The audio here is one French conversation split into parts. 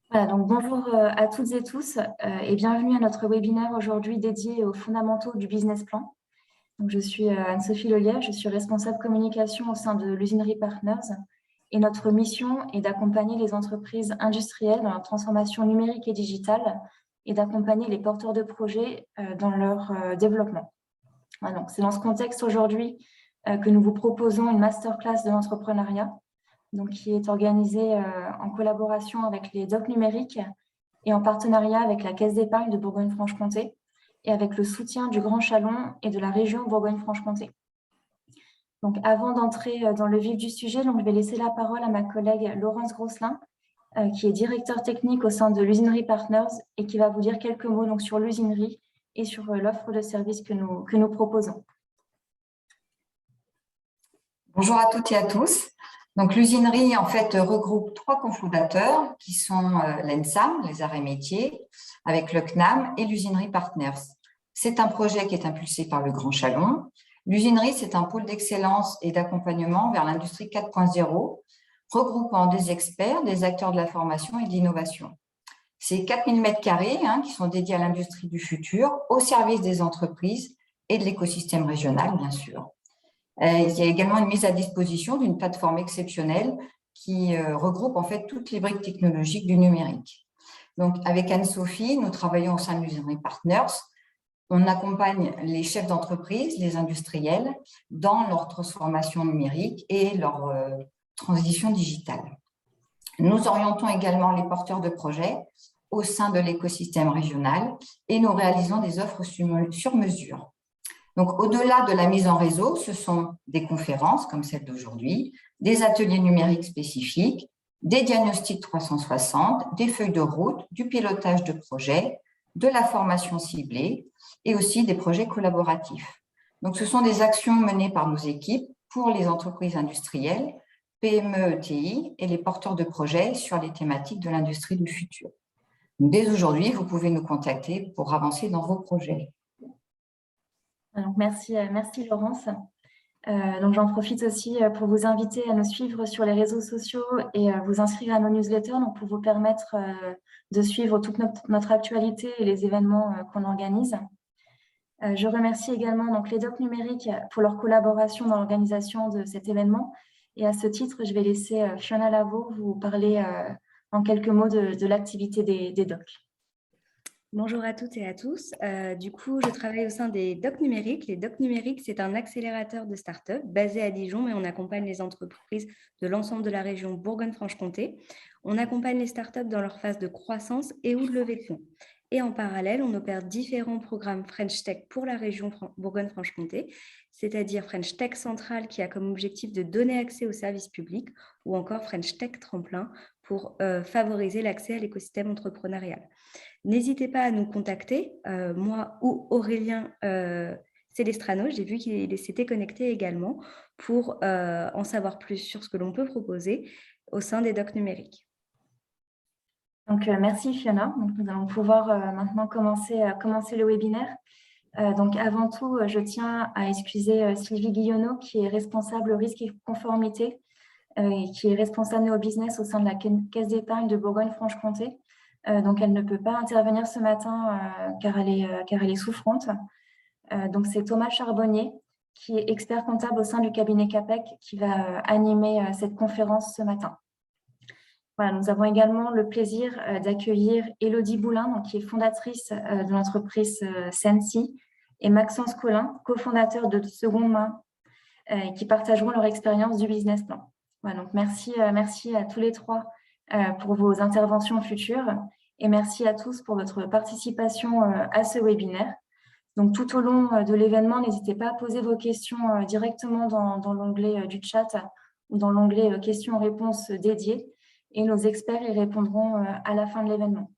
Voilà, donc bonjour à toutes et tous et bienvenue à notre webinaire aujourd'hui dédié aux fondamentaux du business plan. Donc, je suis Anne-Sophie Lelière, je suis responsable communication au sein de l'Usinerie Partners et notre mission est d'accompagner les entreprises industrielles dans leur transformation numérique et digitale et d'accompagner les porteurs de projets dans leur développement. Voilà, donc c'est dans ce contexte aujourd'hui que nous vous proposons une masterclass de l'entrepreneuriat, donc qui est organisée en collaboration avec les docs numériques et en partenariat avec la Caisse d'épargne de Bourgogne-Franche-Comté et avec le soutien du Grand Chalon et de la région Bourgogne-Franche-Comté. Donc, avant d'entrer dans le vif du sujet, donc, je vais laisser la parole à ma collègue Laurence Grosselin, qui est directeur technique au sein de l'Usinerie Partners et qui va vous dire quelques mots donc, sur l'usinerie et sur l'offre de services que nous proposons. Bonjour à toutes et à tous. Donc, l'usinerie, en fait, regroupe 3 cofondateurs qui sont l'ENSAM, les arts et métiers, avec le CNAM et l'Usinerie Partners. C'est un projet qui est impulsé par le Grand Chalon. L'usinerie, c'est un pôle d'excellence et d'accompagnement vers l'industrie 4.0, regroupant des experts, des acteurs de la formation et de l'innovation. C'est 4000 m² qui sont dédiés à l'industrie du futur, au service des entreprises et de l'écosystème régional, bien sûr. Il y a également une mise à disposition d'une plateforme exceptionnelle qui regroupe en fait toutes les briques technologiques du numérique. Donc, avec Anne-Sophie, nous travaillons au sein de l'Usinerie Partners. On accompagne les chefs d'entreprise, les industriels, dans leur transformation numérique et leur transition digitale. Nous orientons également les porteurs de projets au sein de l'écosystème régional et nous réalisons des offres sur mesure. Donc, au-delà de la mise en réseau, ce sont des conférences comme celle d'aujourd'hui, des ateliers numériques spécifiques, des diagnostics 360, des feuilles de route, du pilotage de projets, de la formation ciblée et aussi des projets collaboratifs. Donc, ce sont des actions menées par nos équipes pour les entreprises industrielles, PME, ETI et les porteurs de projets sur les thématiques de l'industrie du futur. Dès aujourd'hui, vous pouvez nous contacter pour avancer dans vos projets. Donc, merci Laurence. Donc, j'en profite aussi pour vous inviter à nous suivre sur les réseaux sociaux et vous inscrire à nos newsletters donc pour vous permettre de suivre toute notre actualité et les événements qu'on organise. Je remercie également donc, les docs numériques pour leur collaboration dans l'organisation de cet événement. Et à ce titre, je vais laisser Fiona Lavaux vous parler en quelques mots de l'activité des docs. Bonjour à toutes et à tous. Du coup, je travaille au sein des docs numériques. Les docs numériques, c'est un accélérateur de start-up basé à Dijon, mais on accompagne les entreprises de l'ensemble de la région Bourgogne-Franche-Comté. On accompagne les start-up dans leur phase de croissance et ou de levée de fonds. Et en parallèle, on opère différents programmes French Tech pour la région Bourgogne-Franche-Comté, c'est-à-dire French Tech Central qui a comme objectif de donner accès aux services publics ou encore French Tech Tremplin pour favoriser l'accès à l'écosystème entrepreneurial. N'hésitez pas à nous contacter, moi ou Aurélien Celestrano, j'ai vu qu'il s'était connecté également pour en savoir plus sur ce que l'on peut proposer au sein des docs numériques. Donc, merci Fiona. Donc, nous allons pouvoir maintenant commencer le webinaire. Donc, avant tout, je tiens à excuser Sylvie Guillonneau, qui est responsable risque et conformité et qui est responsable néo-business au sein de la Caisse d'épargne de Bourgogne-Franche-Comté. Donc, elle ne peut pas intervenir ce matin car elle est souffrante. Donc, c'est Thomas Charbonnier, qui est expert comptable au sein du cabinet CAPEC, qui va animer cette conférence ce matin. Voilà, nous avons également le plaisir d'accueillir Élodie Boulin, donc, qui est fondatrice de l'entreprise Sensi, et Maxence Collin, cofondateur de Seconde Main, qui partageront leur expérience du business plan. Voilà, donc merci à tous les trois pour vos interventions futures et merci à tous pour votre participation à ce webinaire. Donc, tout au long de l'événement, n'hésitez pas à poser vos questions directement dans l'onglet du chat ou dans l'onglet questions-réponses dédiées et nos experts y répondront à la fin de l'événement.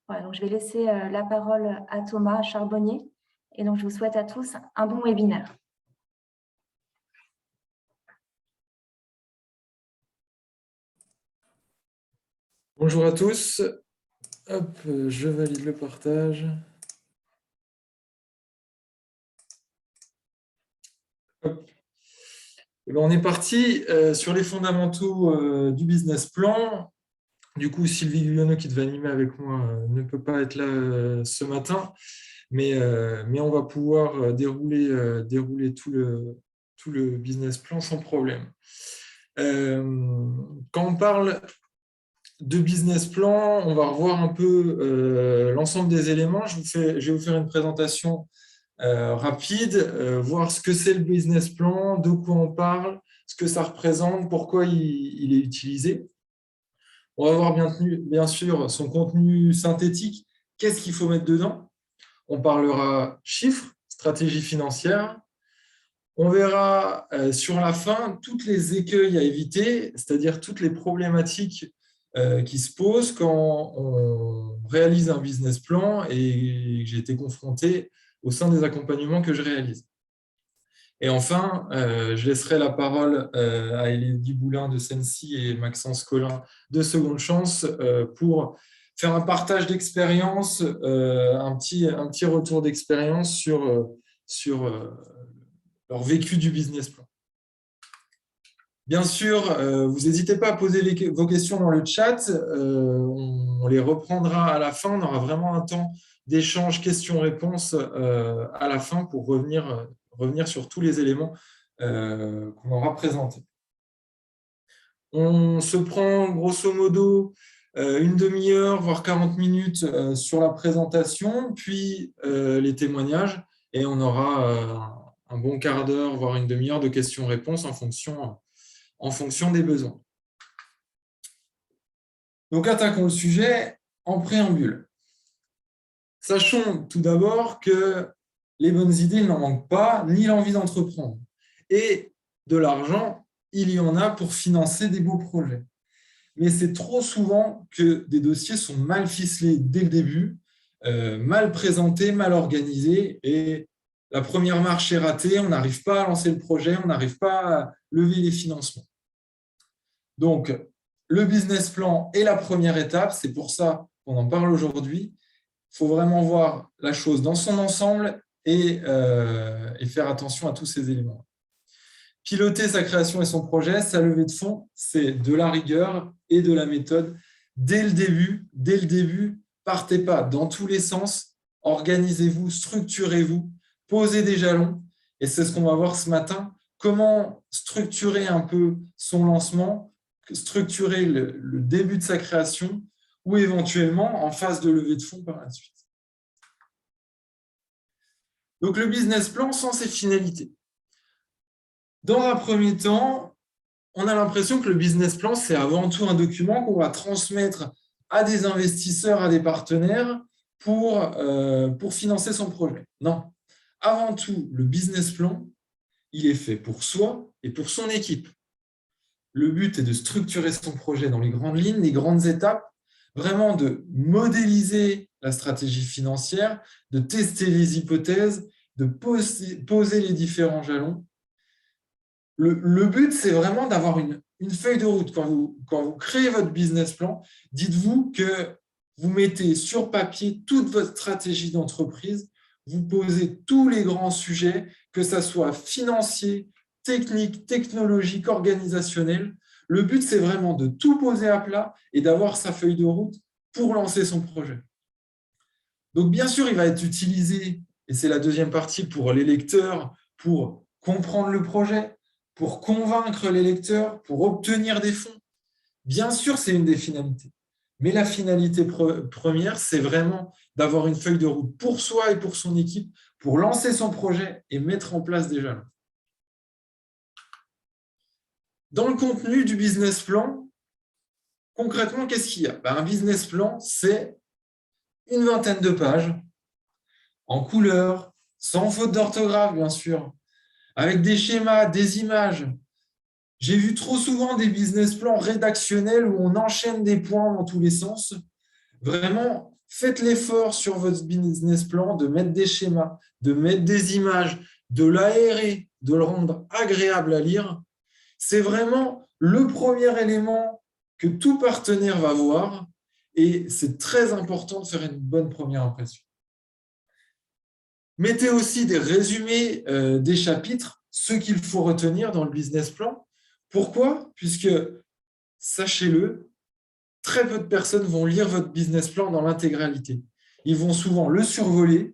Voilà, donc je vais laisser la parole à Thomas Charbonnier et donc je vous souhaite à tous un bon webinaire. Bonjour à tous. Hop, je valide le partage. Hop. Et ben, on est parti sur les fondamentaux du business plan. Du coup, Sylvie Guyonneau, qui devait animer avec moi, ne peut pas être là ce matin, mais on va pouvoir dérouler tout le business plan sans problème. Quand on parle de business plan, on va revoir un peu l'ensemble des éléments. Je vais vous faire une présentation rapide, voir ce que c'est le business plan, de quoi on parle, ce que ça représente, pourquoi il est utilisé. On va voir bien sûr son contenu synthétique, qu'est-ce qu'il faut mettre dedans. On parlera chiffres, stratégie financière. On verra sur la fin toutes les écueils à éviter, c'est-à-dire toutes les problématiques qui se posent quand on réalise un business plan et que j'ai été confronté au sein des accompagnements que je réalise. Et enfin, je laisserai la parole à Élodie Boulin de Sensi et Maxence Collin de Seconde Chance pour faire un partage d'expérience, un petit retour d'expérience sur leur vécu du business plan. Bien sûr, vous n'hésitez pas à poser vos questions dans le chat. On les reprendra à la fin. On aura vraiment un temps d'échange, questions-réponses à la fin pour revenir sur tous les éléments qu'on aura présentés. On se prend grosso modo une demi-heure, voire 40 minutes sur la présentation, puis les témoignages, et on aura un bon quart d'heure, voire une demi-heure de questions-réponses en fonction des besoins. Donc, attaquons le sujet en préambule. Sachons tout d'abord que les bonnes idées n'en manquent pas, ni l'envie d'entreprendre. Et de l'argent, il y en a pour financer des beaux projets. Mais c'est trop souvent que des dossiers sont mal ficelés dès le début, mal présentés, mal organisés, et la première marche est ratée, on n'arrive pas à lancer le projet, on n'arrive pas à lever les financements. Donc, le business plan est la première étape, c'est pour ça qu'on en parle aujourd'hui. Il faut vraiment voir la chose dans son ensemble et faire attention à tous ces éléments. Piloter sa création et son projet, sa levée de fonds, c'est de la rigueur et de la méthode. Dès le début, partez pas dans tous les sens, organisez-vous, structurez-vous, posez des jalons. Et c'est ce qu'on va voir ce matin, comment structurer un peu son lancement, structurer le début de sa création ou éventuellement en phase de levée de fonds par la suite. Donc, le business plan sans ses finalités. Dans un premier temps, on a l'impression que le business plan, c'est avant tout un document qu'on va transmettre à des investisseurs, à des partenaires pour financer son projet. Non. Avant tout, le business plan, il est fait pour soi et pour son équipe. Le but est de structurer son projet dans les grandes lignes, les grandes étapes, vraiment de modéliser la stratégie financière, de tester les hypothèses, de poser les différents jalons. Le but, c'est vraiment d'avoir une feuille de route. Quand vous créez votre business plan, dites-vous que vous mettez sur papier toute votre stratégie d'entreprise, vous posez tous les grands sujets, que ce soit financier, technique, technologique, organisationnel. Le but, c'est vraiment de tout poser à plat et d'avoir sa feuille de route pour lancer son projet. Donc, bien sûr, il va être utilisé, et c'est la deuxième partie, pour les lecteurs, pour comprendre le projet, pour convaincre les lecteurs, pour obtenir des fonds. Bien sûr, c'est une des finalités. Mais la finalité première, c'est vraiment d'avoir une feuille de route pour soi et pour son équipe, pour lancer son projet et mettre en place des jalons. Dans le contenu du business plan, concrètement, qu'est-ce qu'il y a? Un business plan, c'est une vingtaine de pages, en couleur, sans faute d'orthographe, bien sûr, avec des schémas, des images. J'ai vu trop souvent des business plans rédactionnels où on enchaîne des points dans tous les sens. Vraiment, faites l'effort sur votre business plan de mettre des schémas, de mettre des images, de l'aérer, de le rendre agréable à lire. C'est vraiment le premier élément que tout partenaire va voir et c'est très important de faire une bonne première impression. Mettez aussi des résumés des chapitres, ce qu'il faut retenir dans le business plan. Pourquoi? Puisque, sachez-le, très peu de personnes vont lire votre business plan dans l'intégralité. Ils vont souvent le survoler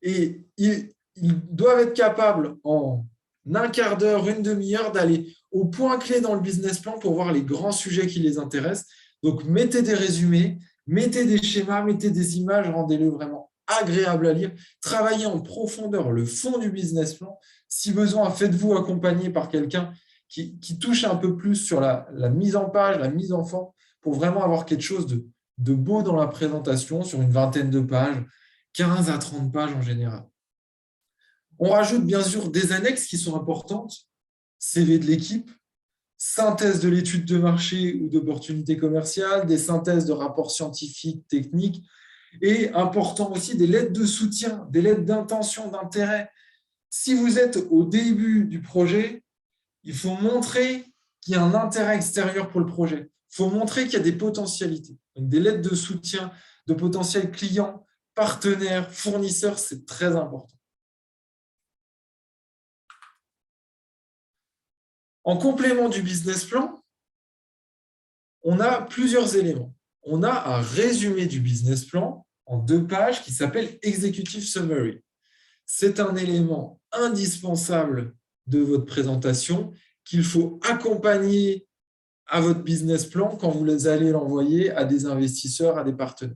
et ils doivent être capables en un quart d'heure, une demi-heure d'aller au point clé dans le business plan pour voir les grands sujets qui les intéressent. Donc, mettez des résumés, mettez des schémas, mettez des images, rendez-le vraiment agréable à lire. Travaillez en profondeur le fond du business plan. Si besoin, faites-vous accompagner par quelqu'un qui touche un peu plus sur la mise en page, la mise en forme, pour vraiment avoir quelque chose de beau dans la présentation sur une vingtaine de pages, 15 à 30 pages en général. On rajoute bien sûr des annexes qui sont importantes, CV de l'équipe, synthèse de l'étude de marché ou d'opportunités commerciales, des synthèses de rapports scientifiques, techniques, et important aussi des lettres de soutien, des lettres d'intention, d'intérêt. Si vous êtes au début du projet, il faut montrer qu'il y a un intérêt extérieur pour le projet. Il faut montrer qu'il y a des potentialités. Donc, des lettres de soutien de potentiels clients, partenaires, fournisseurs, c'est très important. En complément du business plan, on a plusieurs éléments. On a un résumé du business plan en 2 pages qui s'appelle Executive Summary. C'est un élément indispensable de votre présentation qu'il faut accompagner à votre business plan quand vous allez l'envoyer à des investisseurs, à des partenaires.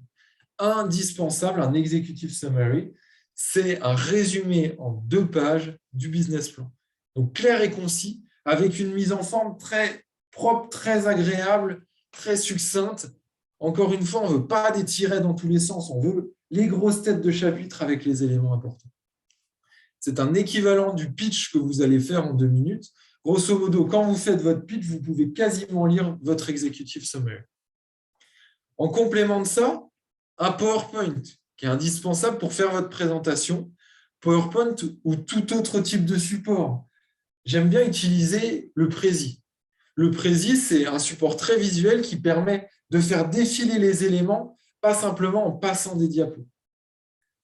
Indispensable, un Executive Summary, c'est un résumé en 2 pages du business plan. Donc, clair et concis, avec une mise en forme très propre, très agréable, très succincte. Encore une fois, on ne veut pas des tirets dans tous les sens, on veut les grosses têtes de chapitre avec les éléments importants. C'est un équivalent du pitch que vous allez faire en 2 minutes. Grosso modo, quand vous faites votre pitch, vous pouvez quasiment lire votre Executive Summary. En complément de ça, un PowerPoint qui est indispensable pour faire votre présentation. PowerPoint ou tout autre type de support. J'aime bien utiliser le Prezi. Le Prezi, c'est un support très visuel qui permet de faire défiler les éléments, pas simplement en passant des diapos.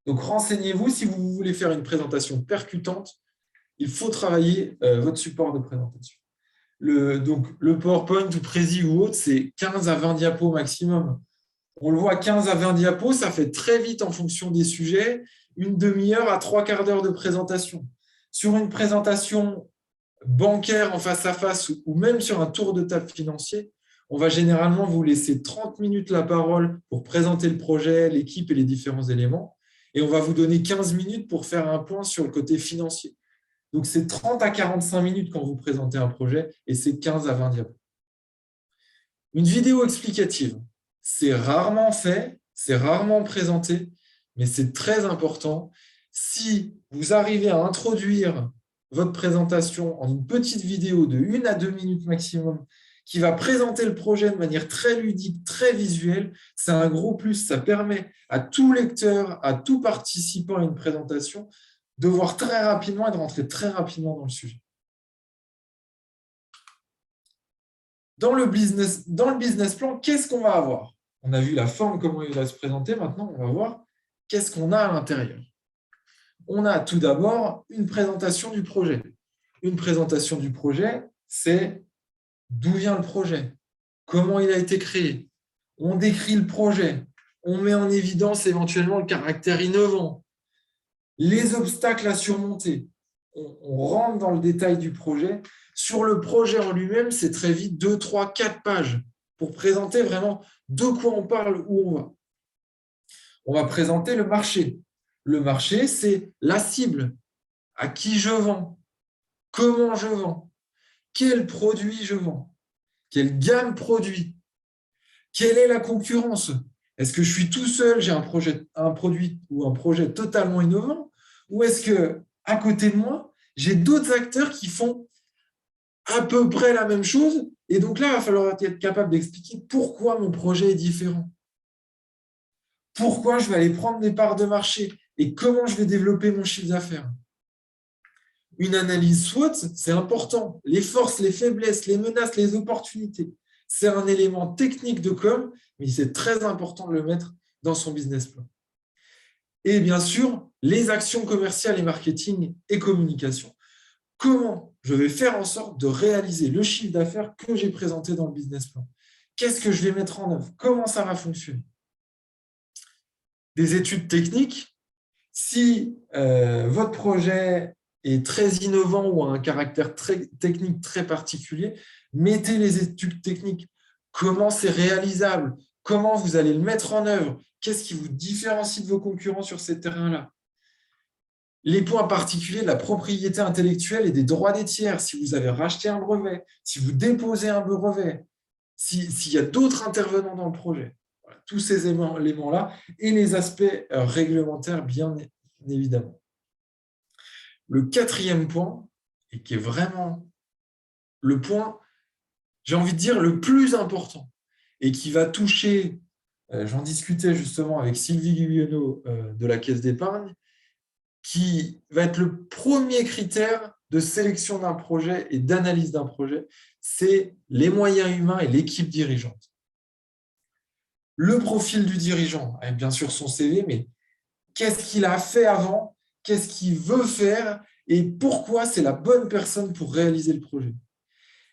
Donc, renseignez-vous, si vous voulez faire une présentation percutante, il faut travailler votre support de présentation. Donc, le PowerPoint ou Prezi ou autre, c'est 15 à 20 diapos maximum. On le voit, 15 à 20 diapos, ça fait très vite en fonction des sujets, une demi-heure à 3/4 d'heure de présentation. Sur une présentation bancaire en face à face ou même sur un tour de table financier, on va généralement vous laisser 30 minutes la parole pour présenter le projet, l'équipe et les différents éléments. Et on va vous donner 15 minutes pour faire un point sur le côté financier. Donc, c'est 30 à 45 minutes quand vous présentez un projet et c'est 15 à 20 diapos. Une vidéo explicative, c'est rarement fait, c'est rarement présenté, mais c'est très important. Si vous arrivez à introduire votre présentation en une petite vidéo de 1 à 2 minutes maximum qui va présenter le projet de manière très ludique, très visuelle, c'est un gros plus. Ça permet à tout lecteur, à tout participant à une présentation de voir très rapidement et de rentrer très rapidement dans le sujet. Dans le business plan, qu'est-ce qu'on va avoir? On a vu la forme, comment il va se présenter. Maintenant, on va voir qu'est-ce qu'on a à l'intérieur. On a tout d'abord une présentation du projet. Une présentation du projet, c'est d'où vient le projet, comment il a été créé. On décrit le projet, on met en évidence éventuellement le caractère innovant, les obstacles à surmonter. On rentre dans le détail du projet. Sur le projet en lui-même, c'est très vite 2, 3, 4 pages pour présenter vraiment de quoi on parle, où on va. On va présenter le marché. Le marché, c'est la cible. À qui je vends? Comment je vends? Quel produit je vends? Quelle gamme produit? Quelle est la concurrence? Est-ce que je suis tout seul, j'ai un produit ou un projet totalement innovant? Ou est-ce qu'à côté de moi, j'ai d'autres acteurs qui font à peu près la même chose? Et donc là, il va falloir être capable d'expliquer pourquoi mon projet est différent. Pourquoi je vais aller prendre des parts de marché et comment je vais développer mon chiffre d'affaires. Une analyse SWOT, c'est important. Les forces, les faiblesses, les menaces, les opportunités. C'est un élément technique de com, mais c'est très important de le mettre dans son business plan. Et bien sûr, les actions commerciales et marketing et communication. Comment je vais faire en sorte de réaliser le chiffre d'affaires que j'ai présenté dans le business plan? Qu'est-ce que je vais mettre en œuvre? Comment ça va fonctionner? Des études techniques. Si votre projet est très innovant ou a un caractère très technique très particulier, mettez les études techniques. Comment c'est réalisable? Comment vous allez le mettre en œuvre? Qu'est-ce qui vous différencie de vos concurrents sur ces terrains-là? Les points particuliers de la propriété intellectuelle et des droits des tiers, si vous avez racheté un brevet, si vous déposez un brevet, s'il y a d'autres intervenants dans le projet. Voilà, tous ces éléments-là et les aspects réglementaires, bien évidemment. Le quatrième point, et qui est vraiment le point, j'ai envie de dire, le plus important, et qui va toucher, j'en discutais justement avec Sylvie Guyonneau de la Caisse d'épargne, qui va être le premier critère de sélection d'un projet et d'analyse d'un projet, c'est les moyens humains et l'équipe dirigeante. Le profil du dirigeant, avec bien sûr son CV, mais qu'est-ce qu'il a fait avant, qu'est-ce qu'il veut faire et pourquoi c'est la bonne personne pour réaliser le projet.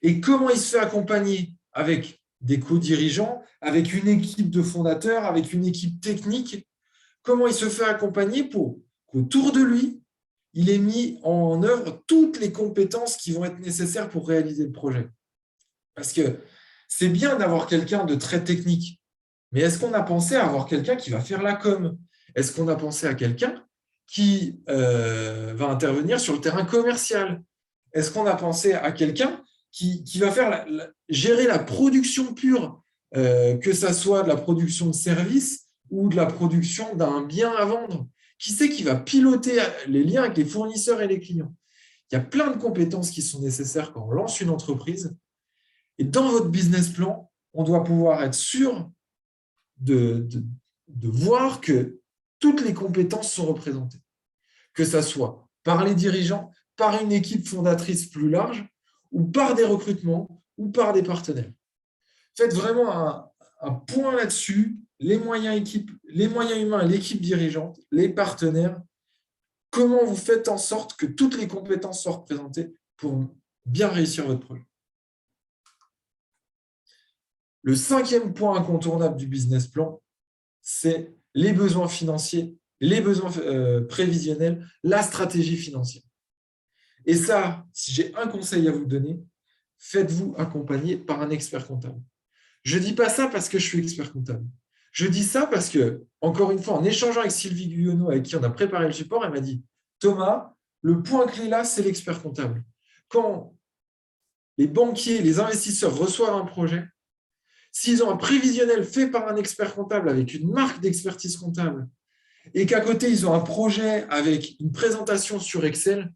Et comment il se fait accompagner avec des co-dirigeants, avec une équipe de fondateurs, avec une équipe technique, comment il se fait accompagner pour qu'autour de lui, il ait mis en œuvre toutes les compétences qui vont être nécessaires pour réaliser le projet. Parce que c'est bien d'avoir quelqu'un de très technique, mais est-ce qu'on a pensé à avoir quelqu'un qui va faire la com? Est-ce qu'on a pensé à quelqu'un qui va intervenir sur le terrain commercial? Est-ce qu'on a pensé à quelqu'un qui va faire gérer la production pure, que ça soit de la production de services ou de la production d'un bien à vendre? Qui c'est qui va piloter les liens avec les fournisseurs et les clients? Il y a plein de compétences qui sont nécessaires quand on lance une entreprise. Et dans votre business plan, on doit pouvoir être sûr de voir que toutes les compétences sont représentées. Que ça soit par les dirigeants, par une équipe fondatrice plus large, ou par des recrutements, ou par des partenaires. Faites vraiment un point là-dessus. Les moyens humains, l'équipe dirigeante, les partenaires, comment vous faites en sorte que toutes les compétences soient représentées pour bien réussir votre projet. Le cinquième point incontournable du business plan, c'est les besoins financiers, les besoins prévisionnels, la stratégie financière. Et ça, si j'ai un conseil à vous donner, faites-vous accompagner par un expert comptable. Je ne dis pas ça parce que je suis expert comptable. Je dis ça parce que, encore une fois, en échangeant avec Sylvie Guyonneau, avec qui on a préparé le support, elle m'a dit « Thomas, le point clé là, c'est l'expert comptable. Quand les banquiers, les investisseurs reçoivent un projet, s'ils ont un prévisionnel fait par un expert comptable avec une marque d'expertise comptable et qu'à côté, ils ont un projet avec une présentation sur Excel,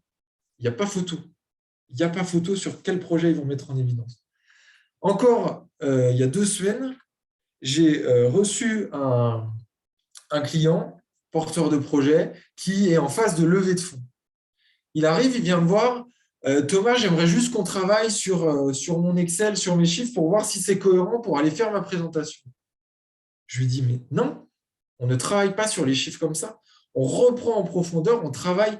il n'y a pas photo. Il n'y a pas photo sur quel projet ils vont mettre en évidence. » Encore, il y a 2 semaines, j'ai reçu un client, porteur de projet, qui est en phase de levée de fonds. Il arrive, il vient me voir, Thomas, j'aimerais juste qu'on travaille sur mon Excel, sur mes chiffres, pour voir si c'est cohérent pour aller faire ma présentation. Je lui dis, mais non, on ne travaille pas sur les chiffres comme ça. On reprend en profondeur, on travaille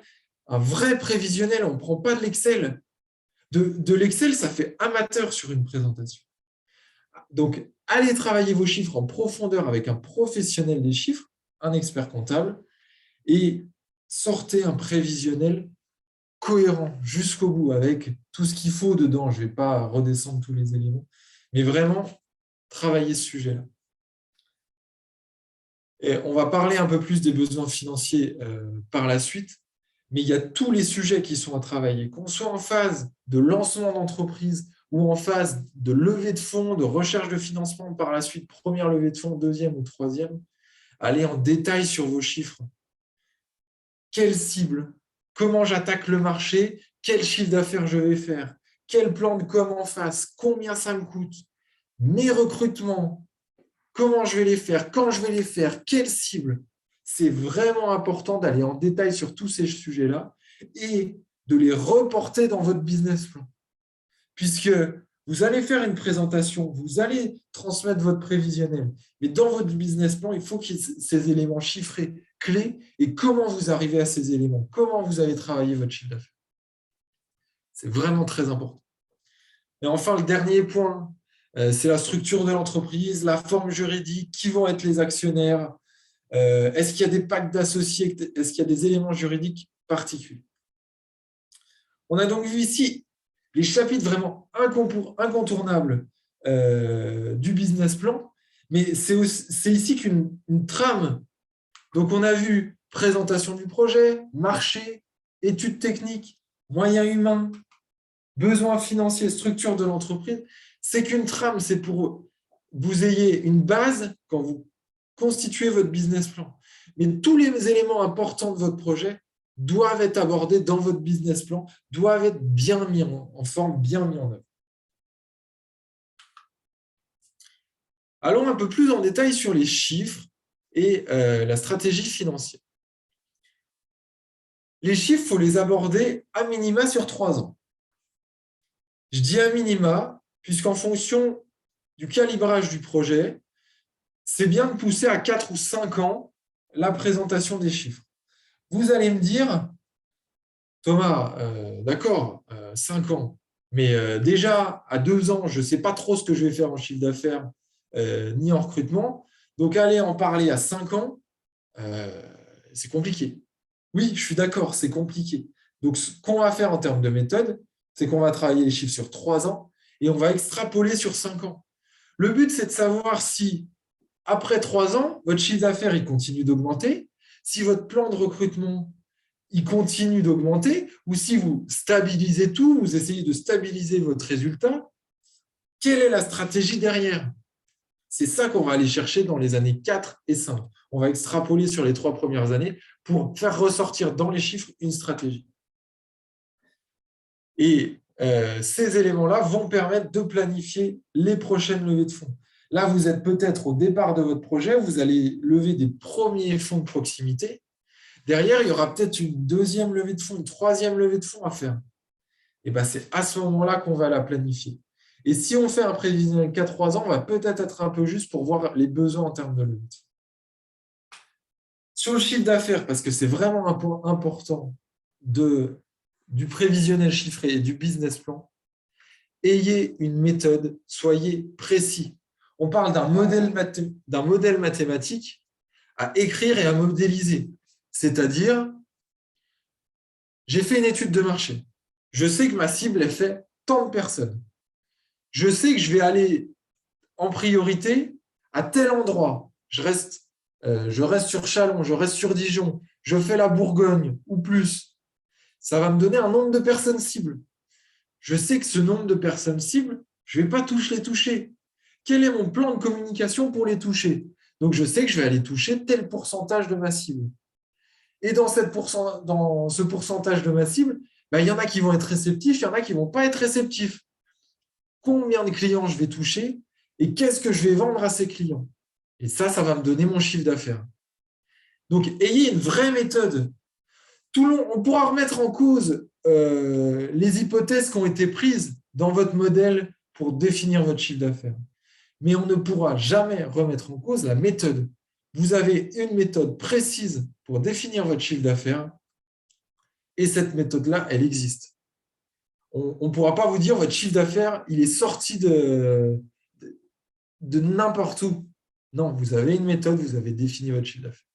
un vrai prévisionnel, on ne prend pas de l'Excel. De l'Excel, ça fait amateur sur une présentation. Donc, allez travailler vos chiffres en profondeur avec un professionnel des chiffres, un expert comptable, et sortez un prévisionnel cohérent jusqu'au bout avec tout ce qu'il faut dedans. Je ne vais pas redescendre tous les éléments, mais vraiment travailler ce sujet-là. Et on va parler un peu plus des besoins financiers par la suite, mais il y a tous les sujets qui sont à travailler, qu'on soit en phase de lancement d'entreprise ou en phase de levée de fonds, de recherche de financement par la suite, première levée de fonds, deuxième ou troisième, allez en détail sur vos chiffres. Quelle cible? Comment j'attaque le marché? Quel chiffre d'affaires je vais faire? Quel plan de com en face? Combien ça me coûte? Mes recrutements, comment je vais les faire? Quand je vais les faire? Quelle cible? C'est vraiment important d'aller en détail sur tous ces sujets-là et de les reporter dans votre business plan. Puisque vous allez faire une présentation, vous allez transmettre votre prévisionnel, mais dans votre business plan, il faut qu'il y ait ces éléments chiffrés clés et comment vous arrivez à ces éléments, comment vous allez travailler votre chiffre d'affaires. C'est vraiment très important. Et enfin, le dernier point C'est la structure de l'entreprise, la forme juridique, qui vont être les actionnaires, est-ce qu'il y a des pactes d'associés, est-ce qu'il y a des éléments juridiques particuliers. On a donc vu ici les chapitres vraiment incontournables du business plan, mais c'est ici qu'une trame. Donc, on a vu présentation du projet, marché, études techniques, moyens humains, besoins financiers, structure de l'entreprise. C'est qu'une trame, c'est pour que vous ayez une base quand vous constituez votre business plan. Mais tous les éléments importants de votre projet doivent être abordés dans votre business plan, doivent être bien mis en forme, bien mis en œuvre. Allons un peu plus en détail sur les chiffres et la stratégie financière. Les chiffres, il faut les aborder à minima sur 3 ans. Je dis à minima, puisqu'en fonction du calibrage du projet, c'est bien de pousser à 4 ou 5 ans la présentation des chiffres. Vous allez me dire, Thomas, d'accord, 5 ans, mais déjà à 2 ans, je ne sais pas trop ce que je vais faire en chiffre d'affaires ni en recrutement. Donc, aller en parler à 5 ans, c'est compliqué. Oui, je suis d'accord, c'est compliqué. Donc, ce qu'on va faire en termes de méthode, c'est qu'on va travailler les chiffres sur 3 ans et on va extrapoler sur 5 ans. Le but, c'est de savoir si, après 3 ans, votre chiffre d'affaires il continue d'augmenter, si votre plan de recrutement il continue d'augmenter, ou si vous stabilisez tout, vous essayez de stabiliser votre résultat, quelle est la stratégie derrière? C'est ça qu'on va aller chercher dans les années 4 et 5. On va extrapoler sur les 3 premières années pour faire ressortir dans les chiffres une stratégie. Et ces éléments-là vont permettre de planifier les prochaines levées de fonds. Là, vous êtes peut-être au départ de votre projet, vous allez lever des premiers fonds de proximité. Derrière, il y aura peut-être une deuxième levée de fonds, une troisième levée de fonds à faire. Et ben, c'est à ce moment-là qu'on va la planifier. Et si on fait un prévisionnel 4-3 ans, on va peut-être être un peu juste pour voir les besoins en termes de levée. Sur le chiffre d'affaires, parce que c'est vraiment un point important du prévisionnel chiffré et du business plan, ayez une méthode, soyez précis. On parle d'un modèle mathématique à écrire et à modéliser. C'est-à-dire, j'ai fait une étude de marché. Je sais que ma cible est fait tant de personnes. Je sais que je vais aller en priorité à tel endroit. Je reste sur Châlons, je reste sur Dijon, je fais la Bourgogne ou plus. Ça va me donner un nombre de personnes cibles. Je sais que ce nombre de personnes cibles, je ne vais pas les toucher. Quel est mon plan de communication pour les toucher? Donc, je sais que je vais aller toucher tel pourcentage de ma cible. Et dans ce pourcentage de ma cible, il y en a qui vont être réceptifs, il y en a qui ne vont pas être réceptifs. Combien de clients je vais toucher et qu'est-ce que je vais vendre à ces clients? Et ça va me donner mon chiffre d'affaires. Donc, ayez une vraie méthode. On pourra remettre en cause les hypothèses qui ont été prises dans votre modèle pour définir votre chiffre d'affaires. Mais on ne pourra jamais remettre en cause la méthode. Vous avez une méthode précise pour définir votre chiffre d'affaires et cette méthode-là, elle existe. On ne pourra pas vous dire votre chiffre d'affaires, il est sorti de n'importe où. Non, vous avez une méthode, vous avez défini votre chiffre d'affaires.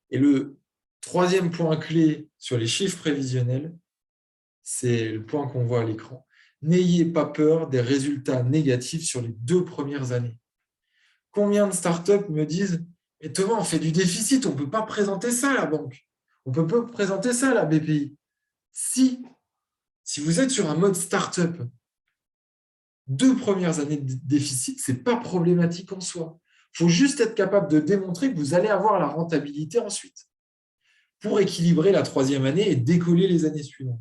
Et le troisième point clé sur les chiffres prévisionnels, c'est le point qu'on voit à l'écran. N'ayez pas peur des résultats négatifs sur les 2 premières années. Combien de startups me disent « Mais Thomas, on fait du déficit, on ne peut pas présenter ça à la banque. On ne peut pas présenter ça à la BPI. » Si vous êtes sur un mode startup, 2 premières années de déficit, ce n'est pas problématique en soi. Il faut juste être capable de démontrer que vous allez avoir la rentabilité ensuite pour équilibrer la 3e année et décoller les années suivantes.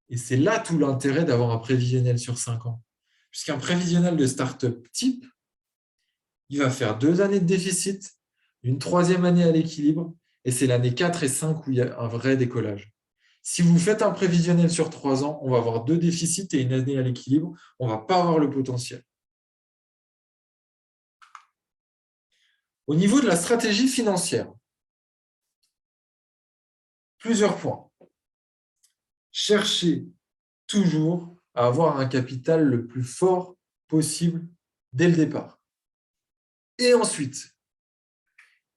Et c'est là tout l'intérêt d'avoir un prévisionnel sur 5 ans. Puisqu'un prévisionnel de startup type, il va faire 2 années de déficit, une 3e année à l'équilibre, et c'est l'année 4 et 5 où il y a un vrai décollage. Si vous faites un prévisionnel sur 3 ans, on va avoir 2 déficits et une année à l'équilibre, on ne va pas avoir le potentiel. Au niveau de la stratégie financière, plusieurs points. Cherchez toujours à avoir un capital le plus fort possible dès le départ. Et ensuite,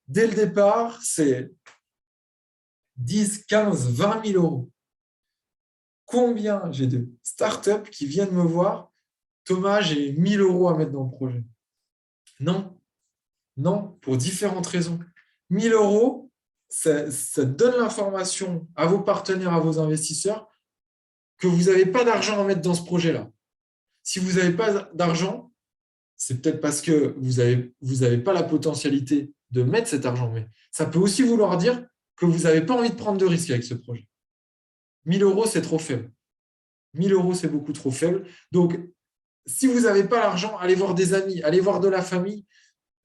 dès le départ, c'est 10, 15, 20 000 euros. Combien j'ai de startups qui viennent me voir, Thomas, j'ai 1 000 euros à mettre dans le projet. Non, non, pour différentes raisons. 1 000 euros, ça donne l'information à vos partenaires, à vos investisseurs, que vous n'avez pas d'argent à mettre dans ce projet-là. Si vous n'avez pas d'argent, c'est peut-être parce que vous n'avez pas la potentialité de mettre cet argent. Mais ça peut aussi vouloir dire que vous n'avez pas envie de prendre de risques avec ce projet. 1 000 euros, c'est trop faible. 1 000 euros, c'est beaucoup trop faible. Donc, si vous n'avez pas l'argent, allez voir des amis, allez voir de la famille,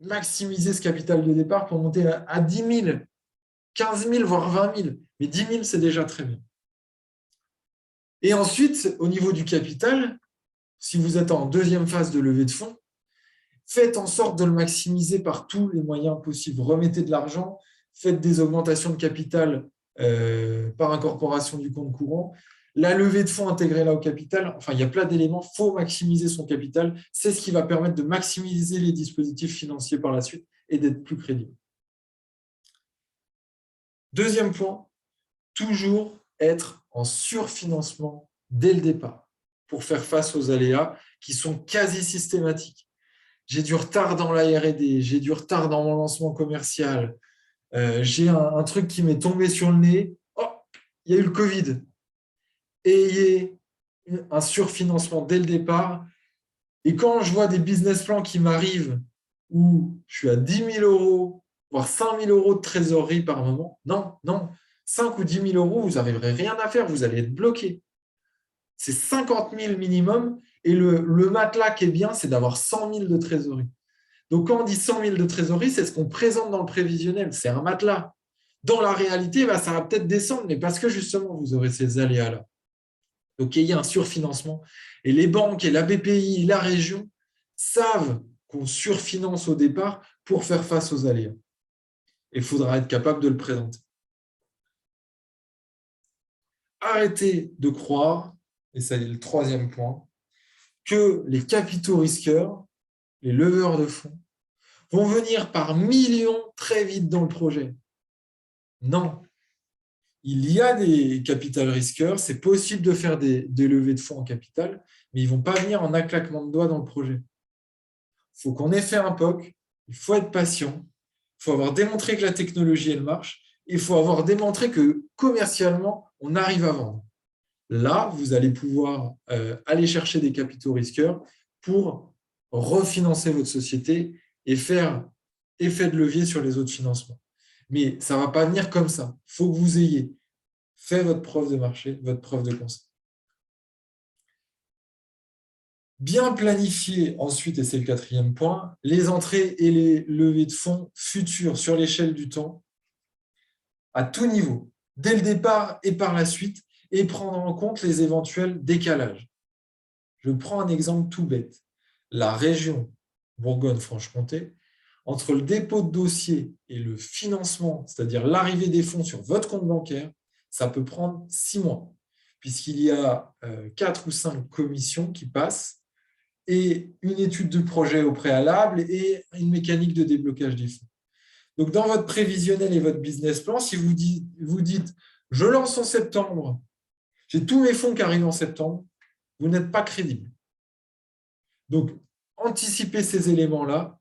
maximisez ce capital de départ pour monter à 10 000, 15 000, voire 20 000. Mais 10 000, c'est déjà très bien. Et ensuite, au niveau du capital, si vous êtes en deuxième phase de levée de fonds, faites en sorte de le maximiser par tous les moyens possibles. Remettez de l'argent, faites des augmentations de capital par incorporation du compte courant. La levée de fonds intégrée là au capital, enfin, il y a plein d'éléments. Il faut maximiser son capital. C'est ce qui va permettre de maximiser les dispositifs financiers par la suite et d'être plus crédible. Deuxième point, toujours être en surfinancement dès le départ pour faire face aux aléas qui sont quasi systématiques. J'ai du retard dans la R&D, j'ai du retard dans mon lancement commercial, j'ai un truc qui m'est tombé sur le nez, oh, il y a eu le Covid. Ayez un surfinancement dès le départ. Et quand je vois des business plans qui m'arrivent où je suis à 10 000 euros, voire 5 000 euros de trésorerie par moment, non, 5 ou 10 000 euros, vous n'arriverez rien à faire, vous allez être bloqué. C'est 50 000 minimum et le matelas qui est bien, c'est d'avoir 100 000 de trésorerie. Donc, quand on dit 100 000 de trésorerie, c'est ce qu'on présente dans le prévisionnel, c'est un matelas. Dans la réalité, ça va peut-être descendre, mais parce que justement, vous aurez ces aléas-là. Donc, il y a un surfinancement. Et les banques et la BPI, la région savent qu'on surfinance au départ pour faire face aux aléas. Et il faudra être capable de le présenter. Arrêtez de croire, et ça est le troisième point, que les capitaux risqueurs, les leveurs de fonds, vont venir par millions très vite dans le projet. Non. Il y a des capital risqueurs, c'est possible de faire des levées de fonds en capital, mais ils ne vont pas venir en un claquement de doigts dans le projet. Il faut qu'on ait fait un POC, il faut être patient, il faut avoir démontré que la technologie, elle marche, et il faut avoir démontré que commercialement, on arrive à vendre. Là, vous allez pouvoir aller chercher des capitaux risqueurs pour refinancer votre société et faire effet de levier sur les autres financements. Mais ça ne va pas venir comme ça. Il faut que vous ayez fait votre preuve de marché, votre preuve de concept. Bien planifier ensuite, et c'est le quatrième point, les entrées et les levées de fonds futures sur l'échelle du temps, à tout niveau, dès le départ et par la suite, et prendre en compte les éventuels décalages. Je prends un exemple tout bête. La région Bourgogne-Franche-Comté, entre le dépôt de dossier et le financement, c'est-à-dire l'arrivée des fonds sur votre compte bancaire, ça peut prendre 6 mois, puisqu'il y a 4 ou 5 commissions qui passent et une étude de projet au préalable et une mécanique de déblocage des fonds. Donc, dans votre prévisionnel et votre business plan, si vous dites « je lance en septembre, j'ai tous mes fonds qui arrivent en septembre », vous n'êtes pas crédible. Donc, anticipez ces éléments-là.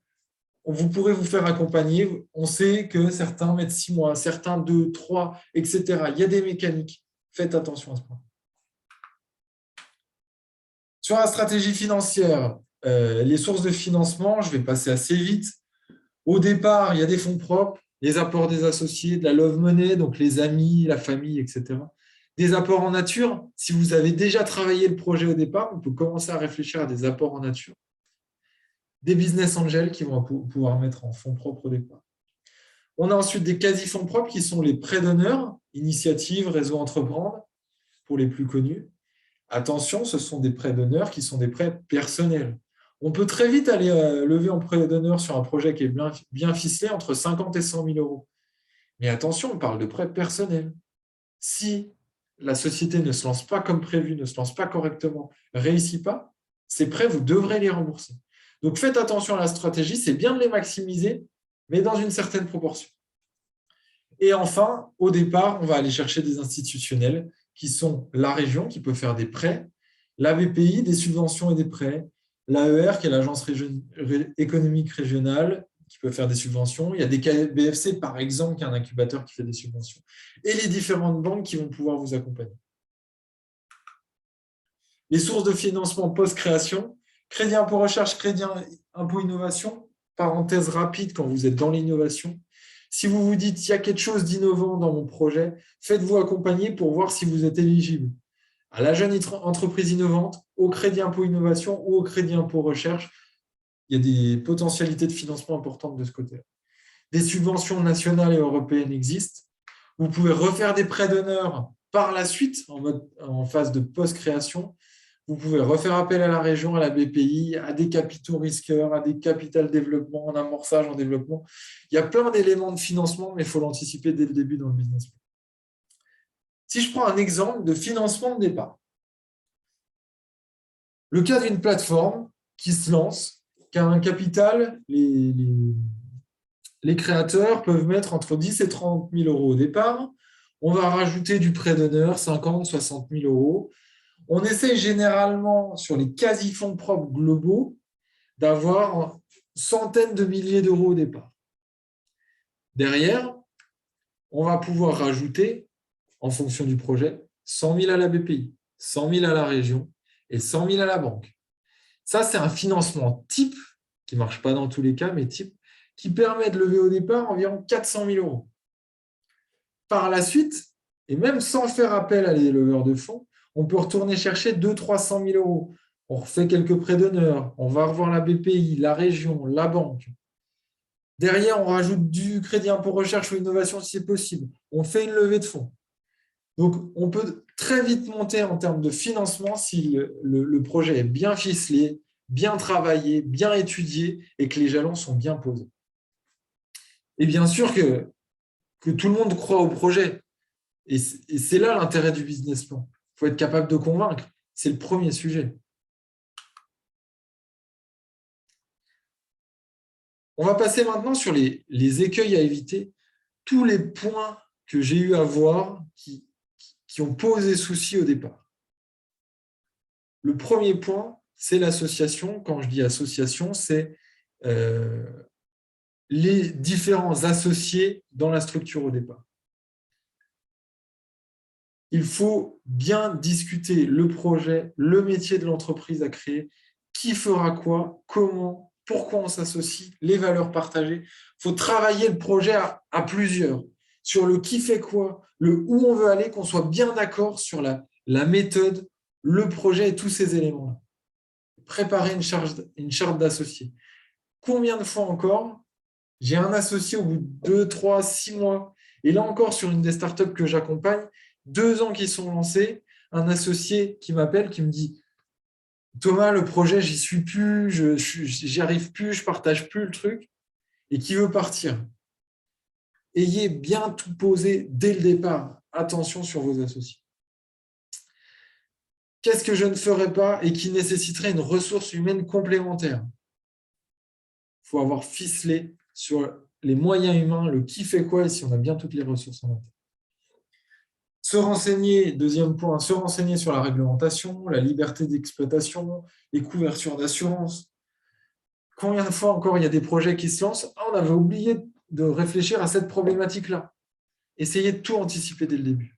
Vous pourrez vous faire accompagner. On sait que certains mettent 6 mois, certains 2, 3, etc. Il y a des mécaniques. Faites attention à ce point. Sur la stratégie financière, les sources de financement, je vais passer assez vite. Au départ, il y a des fonds propres, les apports des associés, de la love money, donc les amis, la famille, etc. Des apports en nature. Si vous avez déjà travaillé le projet au départ, on peut commencer à réfléchir à des apports en nature. Des business angels qui vont pouvoir mettre en fonds propres au départ. On a ensuite des quasi-fonds propres qui sont les prêts d'honneur, initiatives, réseau entreprendre, pour les plus connus. Attention, ce sont des prêts d'honneur qui sont des prêts personnels. On peut très vite aller lever en prêt d'honneur sur un projet qui est bien ficelé entre 50 et 100 000 euros. Mais attention, on parle de prêts personnels. Si la société ne se lance pas comme prévu, ne se lance pas correctement, ne réussit pas, ces prêts, vous devrez les rembourser. Donc, faites attention à la stratégie, c'est bien de les maximiser, mais dans une certaine proportion. Et enfin, au départ, on va aller chercher des institutionnels qui sont la région, qui peut faire des prêts, la BPI, des subventions et des prêts, l'AER, qui est l'Agence économique régionale, qui peut faire des subventions. Il y a des KBFC, par exemple, qui est un incubateur qui fait des subventions. Et les différentes banques qui vont pouvoir vous accompagner. Les sources de financement post-création, crédit impôt recherche, crédit impôt innovation, parenthèse rapide quand vous êtes dans l'innovation. Si vous vous dites, il y a quelque chose d'innovant dans mon projet, faites-vous accompagner pour voir si vous êtes éligible à la jeune entreprise innovante, au crédit impôt innovation ou au crédit impôt recherche. Il y a des potentialités de financement importantes de ce côté-là. Des subventions nationales et européennes existent. Vous pouvez refaire des prêts d'honneur par la suite, en phase de post-création. Vous pouvez refaire appel à la région, à la BPI, à des capitaux risqueurs, à des capital développement, en amorçage, en développement. Il y a plein d'éléments de financement, mais il faut l'anticiper dès le début dans le business plan. Si je prends un exemple de financement de départ, le cas d'une plateforme qui se lance, qui a un capital, les créateurs peuvent mettre entre 10 et 30 000 euros au départ. On va rajouter du prêt d'honneur, 50, 60 000 euros. On essaie généralement, sur les quasi-fonds propres globaux, d'avoir centaines de milliers d'euros au départ. Derrière, on va pouvoir rajouter, en fonction du projet, 100 000 à la BPI, 100 000 à la région et 100 000 à la banque. Ça, c'est un financement type, qui ne marche pas dans tous les cas, mais type, qui permet de lever au départ environ 400 000 euros. Par la suite, et même sans faire appel à des leveurs de fonds, on peut retourner chercher 200 000 à 300 000 euros. On refait quelques prêts d'honneur, on va revoir la BPI, la région, la banque. Derrière, on rajoute du crédit impôt recherche ou innovation si c'est possible. On fait une levée de fonds. Donc, on peut très vite monter en termes de financement si le projet est bien ficelé, bien travaillé, bien étudié et que les jalons sont bien posés. Et bien sûr que tout le monde croit au projet. Et c'est là l'intérêt du business plan. Il faut être capable de convaincre. C'est le premier sujet. On va passer maintenant sur les écueils à éviter, tous les points que j'ai eu à voir qui ont posé souci au départ. Le premier point, c'est l'association. Quand je dis association, c'est les différents associés dans la structure au départ. Il faut bien discuter le projet, le métier de l'entreprise à créer, qui fera quoi, comment, pourquoi on s'associe, les valeurs partagées. Il faut travailler le projet à plusieurs, sur le qui fait quoi, le où on veut aller, qu'on soit bien d'accord sur la méthode, le projet et tous ces éléments-là. Préparer une charte d'associés. Combien de fois encore, j'ai un associé au bout de 2, 3, 6 mois, et là encore sur une des startups que j'accompagne, 2 ans qui sont lancés, un associé qui m'appelle, qui me dit « Thomas, le projet, j'y suis plus, j'y arrive plus, je partage plus le truc » et qui veut partir. Ayez bien tout posé dès le départ. Attention sur vos associés. Qu'est-ce que je ne ferais pas et qui nécessiterait une ressource humaine complémentaire? Il faut avoir ficelé sur les moyens humains, le qui fait quoi et si on a bien toutes les ressources en interne. Se renseigner, deuxième point, se renseigner sur la réglementation, la liberté d'exploitation, les couvertures d'assurance. Combien de fois encore il y a des projets qui se lancent? On avait oublié de réfléchir à cette problématique-là. Essayez de tout anticiper dès le début.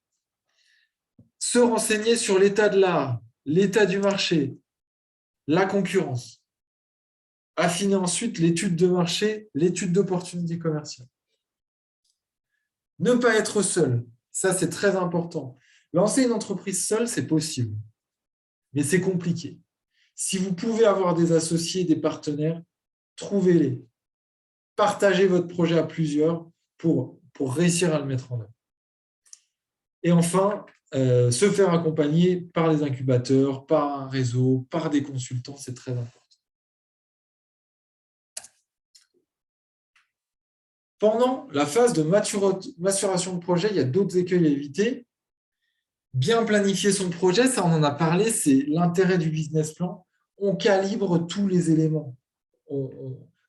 Se renseigner sur l'état de l'art, l'état du marché, la concurrence. Affiner ensuite l'étude de marché, l'étude d'opportunité commerciale. Ne pas être seul. Ça, c'est très important. Lancer une entreprise seule, c'est possible, mais c'est compliqué. Si vous pouvez avoir des associés, des partenaires, trouvez-les. Partagez votre projet à plusieurs pour réussir à le mettre en œuvre. Et enfin, se faire accompagner par les incubateurs, par un réseau, par des consultants, c'est très important. Pendant la phase de maturation de projet, il y a d'autres écueils à éviter. Bien planifier son projet, ça on en a parlé, c'est l'intérêt du business plan. On calibre tous les éléments.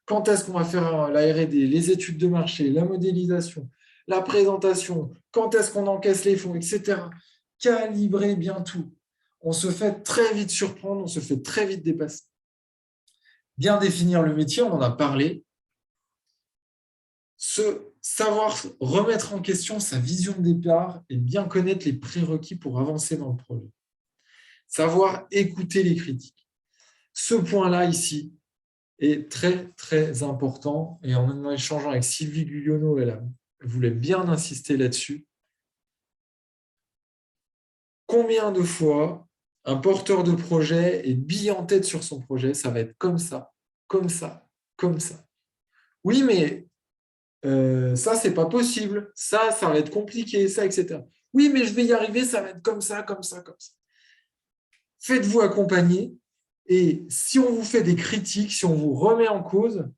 Quand est-ce qu'on va faire la R&D, les études de marché, la modélisation, la présentation, quand est-ce qu'on encaisse les fonds, etc. Calibrer bien tout. On se fait très vite surprendre, on se fait très vite dépasser. Bien définir le métier, on en a parlé. Savoir remettre en question sa vision de départ et bien connaître les prérequis pour avancer dans le projet. Savoir écouter les critiques. Ce point-là ici est très, très important. Et en échangeant avec Sylvie Guyonneau, elle voulait bien insister là-dessus. Combien de fois un porteur de projet est bille en tête sur son projet, ça va être comme ça, comme ça, comme ça. Oui, mais ça, c'est pas possible. Ça va être compliqué, ça, etc. Oui, mais je vais y arriver, ça va être comme ça, comme ça, comme ça. Faites-vous accompagner et si on vous fait des critiques, si on vous remet en cause,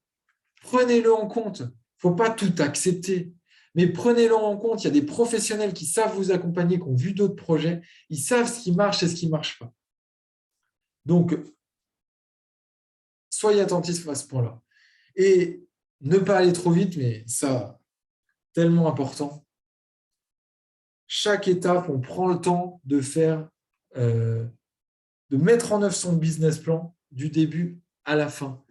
prenez-le en compte. Il ne faut pas tout accepter, mais prenez-le en compte. Il y a des professionnels qui savent vous accompagner, qui ont vu d'autres projets, ils savent ce qui marche et ce qui ne marche pas. Donc, soyez attentifs à ce point-là. Et ne pas aller trop vite, mais ça, tellement important. Chaque étape, on prend le temps de faire, de mettre en œuvre son business plan du début à la fin.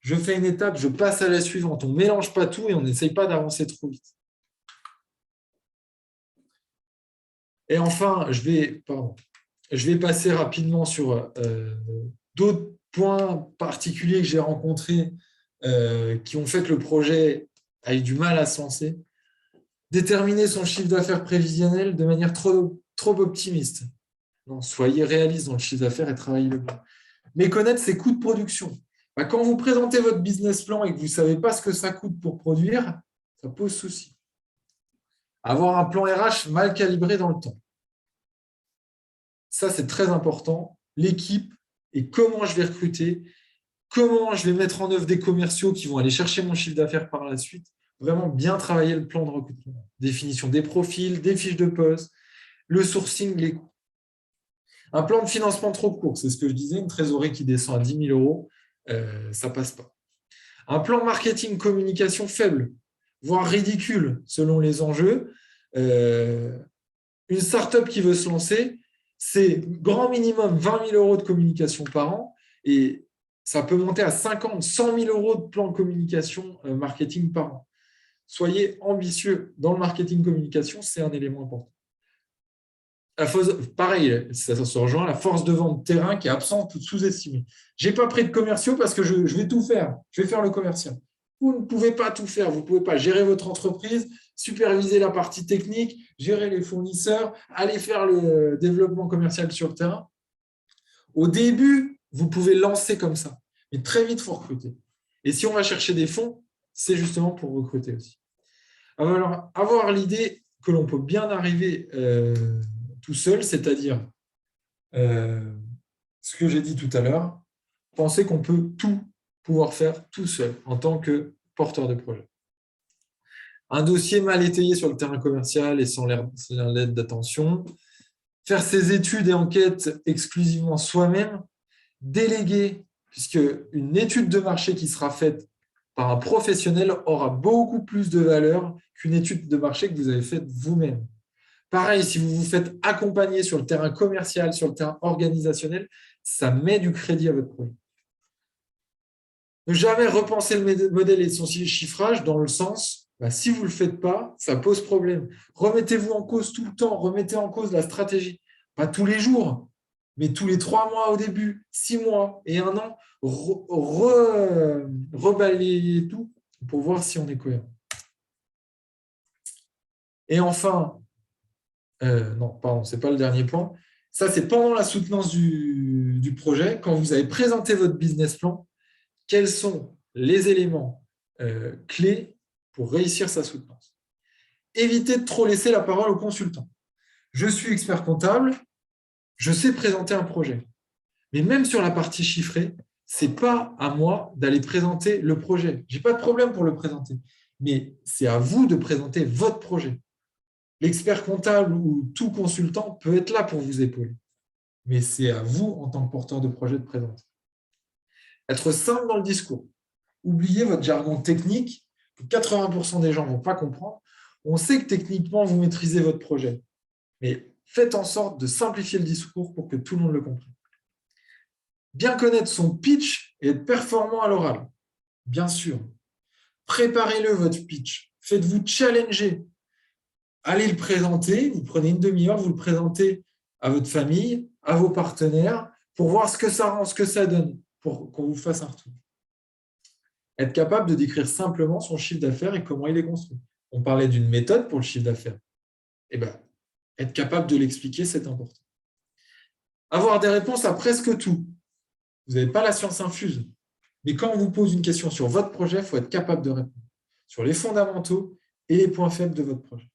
Je fais une étape, je passe à la suivante. On ne mélange pas tout et on n'essaye pas d'avancer trop vite. Et enfin, je vais passer rapidement sur d'autres points particuliers que j'ai rencontrés qui ont fait que le projet a eu du mal à se lancer. Déterminer son chiffre d'affaires prévisionnel de manière trop optimiste. Non, soyez réaliste dans le chiffre d'affaires et travaillez le bien. Mais connaître ses coûts de production. Quand vous présentez votre business plan et que vous ne savez pas ce que ça coûte pour produire, ça pose souci. Avoir un plan RH mal calibré dans le temps. Ça, c'est très important. L'équipe et comment je vais recruter, comment je vais mettre en œuvre des commerciaux qui vont aller chercher mon chiffre d'affaires par la suite. Vraiment bien travailler le plan de recrutement. Définition des profils, des fiches de poste, le sourcing, les coûts. Un plan de financement trop court, c'est ce que je disais, une trésorerie qui descend à 10 000 euros, ça ne passe pas. Un plan marketing communication faible, voire ridicule selon les enjeux. Une start-up qui veut se lancer, c'est grand minimum 20 000 euros de communication par an et ça peut monter à 50 100 000 euros de plan de communication marketing par an. Soyez ambitieux dans le marketing communication, c'est un élément important. Pareil, ça se rejoint, la force de vente terrain qui est absente ou sous-estimée. Je n'ai pas pris de commerciaux parce que je vais tout faire. Je vais faire le commercial. Vous ne pouvez pas tout faire. Vous ne pouvez pas gérer votre entreprise, superviser la partie technique, gérer les fournisseurs, aller faire le développement commercial sur le terrain. Au début, vous pouvez lancer comme ça. Mais très vite, il faut recruter. Et si on va chercher des fonds, c'est justement pour recruter aussi. Alors, avoir l'idée que l'on peut bien arriver tout seul, c'est-à-dire ce que j'ai dit tout à l'heure, penser qu'on peut tout pouvoir faire tout seul en tant que porteur de projet. Un dossier mal étayé sur le terrain commercial et sans l'aide d'attention, faire ses études et enquêtes exclusivement soi-même, déléguer, puisque une étude de marché qui sera faite par un professionnel aura beaucoup plus de valeur qu'une étude de marché que vous avez faite vous-même. Pareil, si vous vous faites accompagner sur le terrain commercial, sur le terrain organisationnel, ça met du crédit à votre projet. Ne jamais repenser le modèle et son chiffrage dans le sens, si vous ne le faites pas, ça pose problème. Remettez-vous en cause tout le temps, remettez en cause la stratégie. Pas tous les jours, mais tous les 3 mois au début, 6 mois et 1 an, rebalayer tout pour voir si on est cohérent. Et enfin, non, pardon, ce n'est pas le dernier point. Ça, c'est pendant la soutenance du projet, quand vous avez présenté votre business plan, quels sont les éléments clés pour réussir sa soutenance. Évitez de trop laisser la parole au consultant. Je suis expert comptable, je sais présenter un projet. Mais même sur la partie chiffrée, ce n'est pas à moi d'aller présenter le projet. Je n'ai pas de problème pour le présenter. Mais c'est à vous de présenter votre projet. L'expert comptable ou tout consultant peut être là pour vous épauler. Mais c'est à vous, en tant que porteur de projet, de présenter. Être simple dans le discours. Oubliez votre jargon technique que 80% des gens ne vont pas comprendre. On sait que techniquement, vous maîtrisez votre projet. Mais faites en sorte de simplifier le discours pour que tout le monde le comprenne. Bien connaître son pitch et être performant à l'oral. Bien sûr. Préparez-le, votre pitch. Faites-vous challenger. Allez le présenter. Vous prenez une demi-heure, vous le présentez à votre famille, à vos partenaires, pour voir ce que ça rend, ce que ça donne, pour qu'on vous fasse un retour. Être capable de décrire simplement son chiffre d'affaires et comment il est construit. On parlait d'une méthode pour le chiffre d'affaires. Eh bien, être capable de l'expliquer, c'est important. Avoir des réponses à presque tout. Vous n'avez pas la science infuse. Mais quand on vous pose une question sur votre projet, il faut être capable de répondre sur les fondamentaux et les points faibles de votre projet.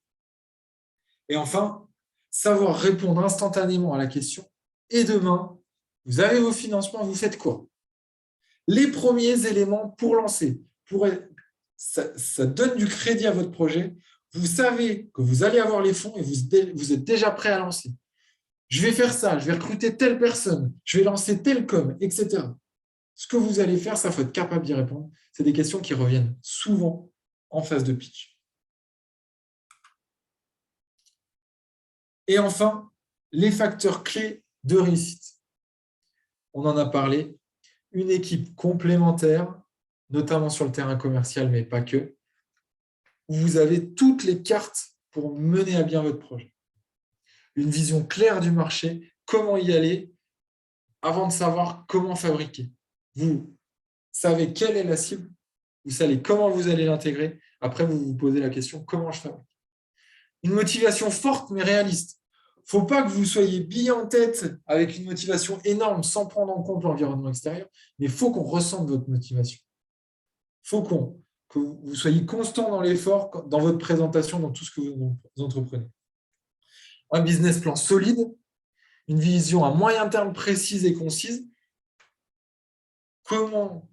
Et enfin, savoir répondre instantanément à la question. Et demain, vous avez vos financements, vous faites quoi? Les premiers éléments pour lancer. Ça donne du crédit à votre projet. Vous savez que vous allez avoir les fonds et vous êtes déjà prêt à lancer. Je vais faire ça, je vais recruter telle personne, je vais lancer tel com, etc. Ce que vous allez faire, ça, il faut être capable d'y répondre. C'est des questions qui reviennent souvent en phase de pitch. Et enfin, les facteurs clés de réussite. On en a parlé. Une équipe complémentaire, notamment sur le terrain commercial, mais pas que, où vous avez toutes les cartes pour mener à bien votre projet. Une vision claire du marché, comment y aller, avant de savoir comment fabriquer. Vous savez quelle est la cible, vous savez comment vous allez l'intégrer. Après, vous vous posez la question, comment je fabrique? Une motivation forte mais réaliste. Il ne faut pas que vous soyez bille en tête avec une motivation énorme sans prendre en compte l'environnement extérieur, mais il faut qu'on ressente votre motivation. Il faut que vous soyez constant dans l'effort, dans votre présentation, dans tout ce que vous entreprenez. Un business plan solide, une vision à moyen terme précise et concise. Comment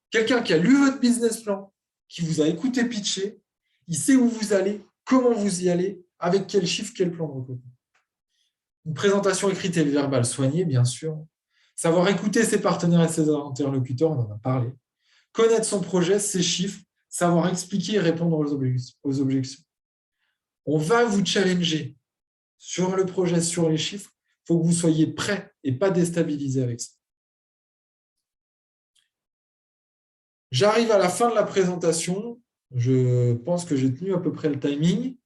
quelqu'un qui a lu votre business plan, qui vous a écouté pitcher, il sait où vous allez, comment vous y allez, avec quel chiffre, quel plan de recrutement. Une présentation écrite et verbale soignée, bien sûr. Savoir écouter ses partenaires et ses interlocuteurs, on en a parlé. Connaître son projet, ses chiffres, savoir expliquer et répondre aux objections. On va vous challenger sur le projet, sur les chiffres. Il faut que vous soyez prêt et pas déstabilisé avec ça. J'arrive à la fin de la présentation. Je pense que j'ai tenu à peu près le timing.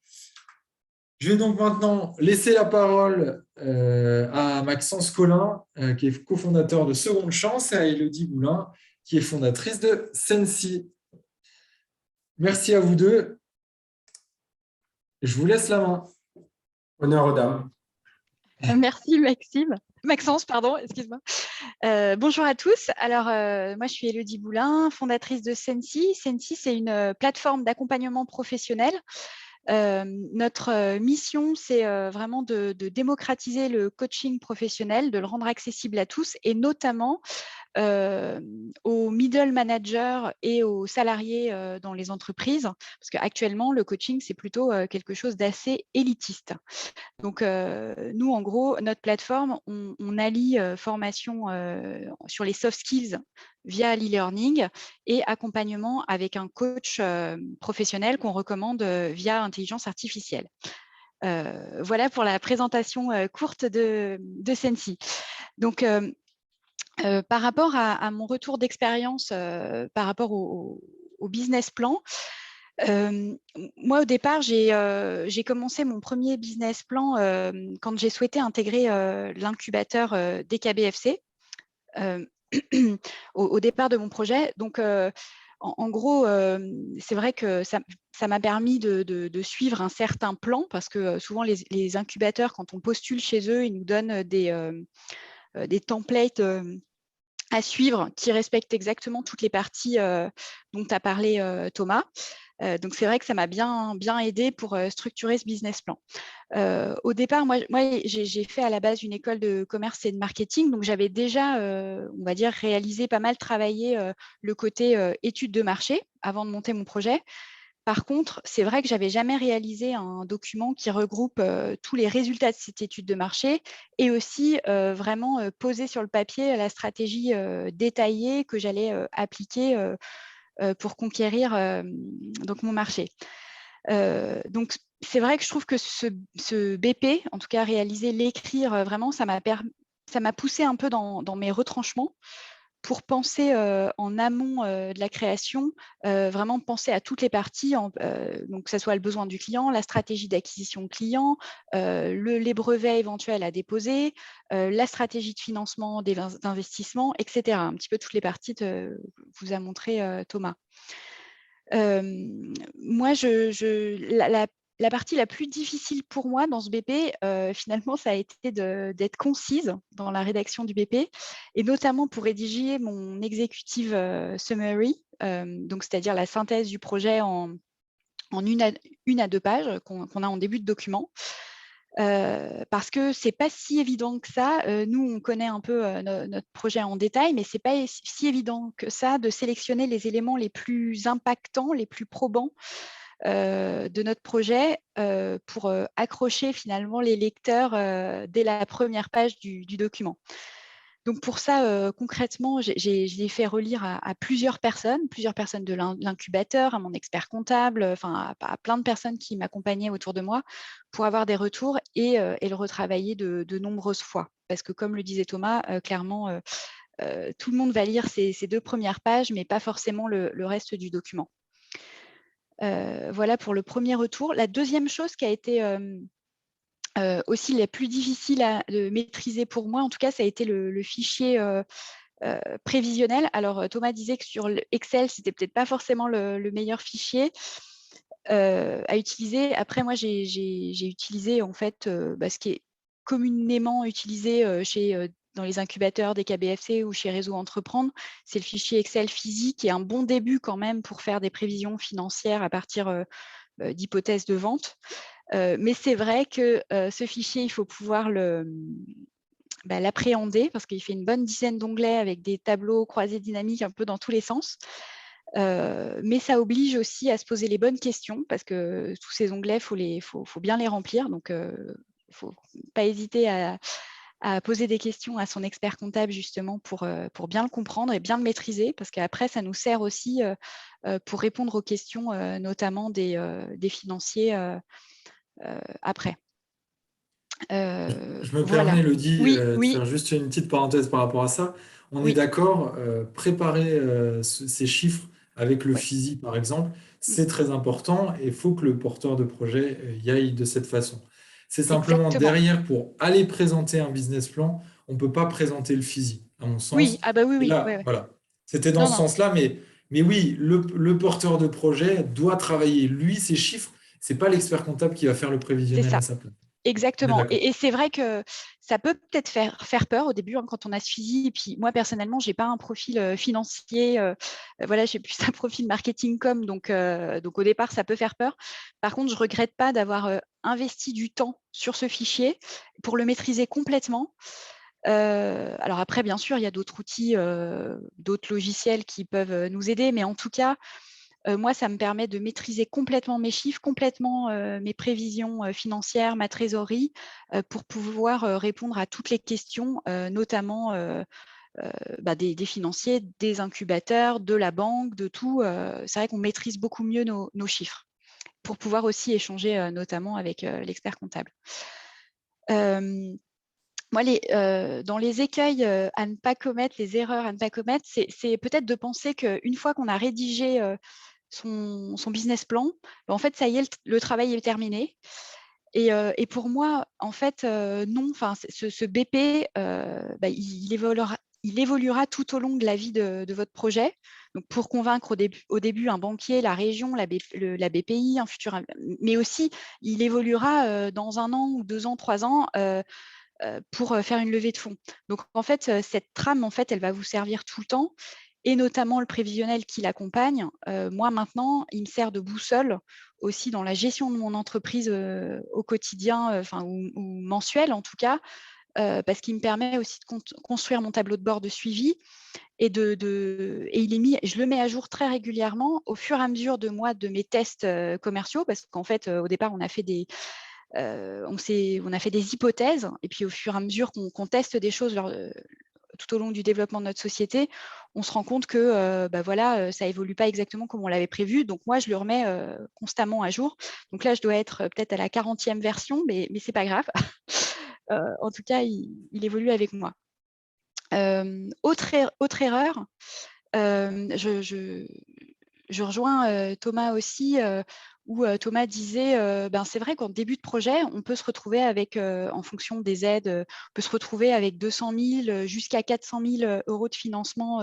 Je vais donc maintenant laisser la parole à Maxence Collin, qui est cofondateur de Seconde Chance, et à Élodie Boulin, qui est fondatrice de Sensi. Merci à vous deux. Je vous laisse la main. Honneur aux dames. Merci Maxime. Maxence, pardon, excuse-moi. Bonjour à tous. Alors, moi, je suis Élodie Boulin, fondatrice de Sensi. Sensi, c'est une plateforme d'accompagnement professionnel. Notre mission, c'est vraiment de démocratiser le coaching professionnel, de le rendre accessible à tous et notamment aux middle managers et aux salariés dans les entreprises, parce qu'actuellement, le coaching, c'est plutôt quelque chose d'assez élitiste. Donc, nous, en gros, notre plateforme, on allie formation sur les soft skills via l'e-learning et accompagnement avec un coach professionnel qu'on recommande via intelligence artificielle. Voilà pour la présentation courte de Sensi. Donc, par rapport à mon retour d'expérience par rapport au business plan, moi, au départ, j'ai commencé mon premier business plan quand j'ai souhaité intégrer l'incubateur DKBFC au départ de mon projet. Donc, en gros, c'est vrai que ça m'a permis de suivre un certain plan parce que souvent, les incubateurs, quand on postule chez eux, ils nous donnent des templates à suivre qui respectent exactement toutes les parties dont tu as parlé, Thomas. Donc, c'est vrai que ça m'a bien aidé pour structurer ce business plan. Au départ, moi j'ai fait à la base une école de commerce et de marketing. Donc, j'avais déjà, on va dire, réalisé pas mal, travaillé le côté études de marché avant de monter mon projet. Par contre, c'est vrai que je n'avais jamais réalisé un document qui regroupe tous les résultats de cette étude de marché et aussi vraiment poser sur le papier la stratégie détaillée que j'allais appliquer pour conquérir donc mon marché. Donc, c'est vrai que je trouve que ce BP, en tout cas réaliser, l'écrire vraiment, ça m'a poussé un peu dans mes retranchements pour penser en amont de la création, vraiment penser à toutes les parties, donc que ce soit le besoin du client, la stratégie d'acquisition client, les brevets éventuels à déposer, la stratégie de financement d'investissement, etc. Un petit peu toutes les parties que vous a montré Thomas. Moi, la partie la plus difficile pour moi dans ce BP, finalement, ça a été d'être concise dans la rédaction du BP, et notamment pour rédiger mon executive summary, donc c'est-à-dire la synthèse du projet en une à deux pages qu'on a en début de document. Parce que c'est pas si évident que ça. Nous, on connaît un peu notre projet en détail, mais c'est pas si évident que ça de sélectionner les éléments les plus impactants, les plus probants de notre projet pour accrocher finalement les lecteurs dès la première page du document. Donc pour ça, concrètement, je l'ai fait relire à plusieurs personnes de l'incubateur, à mon expert comptable, enfin à plein de personnes qui m'accompagnaient autour de moi pour avoir des retours et le retravailler de nombreuses fois. Parce que comme le disait Thomas, clairement, tout le monde va lire ces 2 premières pages, mais pas forcément le reste du document. Voilà pour le premier retour. La deuxième chose qui a été aussi la plus difficile à maîtriser pour moi, en tout cas, ça a été le fichier prévisionnel. Alors, Thomas disait que sur Excel, c'était peut-être pas forcément le meilleur fichier à utiliser. Après, moi, j'ai utilisé en fait ce qui est communément utilisé dans les incubateurs des KBFC ou chez Réseau Entreprendre, c'est le fichier Excel physique, qui est un bon début quand même pour faire des prévisions financières à partir d'hypothèses de vente. Mais c'est vrai que ce fichier, il faut pouvoir l'appréhender parce qu'il fait une bonne dizaine d'onglets avec des tableaux croisés dynamiques un peu dans tous les sens. Mais ça oblige aussi à se poser les bonnes questions parce que tous ces onglets, faut bien les remplir. Donc, il ne faut pas hésiter à poser des questions à son expert comptable justement pour bien le comprendre et bien le maîtriser, parce qu'après, ça nous sert aussi pour répondre aux questions, notamment des financiers après. Je me Voilà. permets, Elodie, Oui, de oui, faire juste une petite parenthèse par rapport à ça. On est oui, d'accord, préparer ces chiffres avec le oui. FISI, par exemple, Mm. c'est très important et il faut que le porteur de projet y aille de cette façon. C'est simplement Exactement. derrière, pour aller présenter un business plan, on ne peut pas présenter le FISI, à mon Oui, sens. ah bah oui, Et oui, ouais, là, ouais. voilà, c'était dans Non, ce non, sens-là, mais oui, le porteur de projet doit travailler, lui, ses chiffres. C'est pas l'expert comptable qui va faire le c'est prévisionnel à ça. sa place. On est Exactement. d'accord. Et c'est vrai que ça peut peut-être faire peur au début quand on a suivi. Et puis moi, personnellement, je n'ai pas un profil financier. Voilà, j'ai plus un profil marketing com. Donc au départ, ça peut faire peur. Par contre, je ne regrette pas d'avoir investi du temps sur ce fichier pour le maîtriser complètement. Alors après, bien sûr, il y a d'autres outils, d'autres logiciels qui peuvent nous aider. Mais en tout cas, moi, ça me permet de maîtriser complètement mes chiffres, complètement mes prévisions financières, ma trésorerie, pour pouvoir répondre à toutes les questions, notamment des financiers, des incubateurs, de la banque, de tout. C'est vrai qu'on maîtrise beaucoup mieux nos chiffres pour pouvoir aussi échanger notamment avec l'expert comptable. Moi, dans les écueils à ne pas commettre, les erreurs à ne pas commettre, c'est peut-être de penser qu'une fois qu'on a rédigé son business plan, en fait, ça y est, le travail est terminé. Et pour moi, en fait, non, ce BP, il évoluera tout au long de la vie de votre projet. Donc, pour convaincre au début un banquier, la région, la BPI, un futur, mais aussi, il évoluera dans 1 an ou 2 ans, 3 ans pour faire une levée de fonds. Donc, en fait, cette trame, en fait, elle va vous servir tout le temps, et notamment le prévisionnel qui l'accompagne. Moi, maintenant, il me sert de boussole aussi dans la gestion de mon entreprise au quotidien, ou mensuel en tout cas, parce qu'il me permet aussi de construire mon tableau de bord de suivi et je le mets à jour très régulièrement au fur et à mesure de mes tests commerciaux, parce qu'en fait, au départ, on a fait des hypothèses, et puis au fur et à mesure qu'on teste des choses tout au long du développement de notre société, on se rend compte que ça évolue pas exactement comme on l'avait prévu. Donc moi, je le remets constamment à jour. Donc là, je dois être peut-être à la 40e version, mais c'est pas grave. En tout cas, il évolue avec moi. Autre erreur, je rejoins Thomas aussi, où Thomas disait c'est vrai qu'en début de projet, on peut se retrouver avec, en fonction des aides, on peut se retrouver avec 200 000 jusqu'à 400 000 euros de financement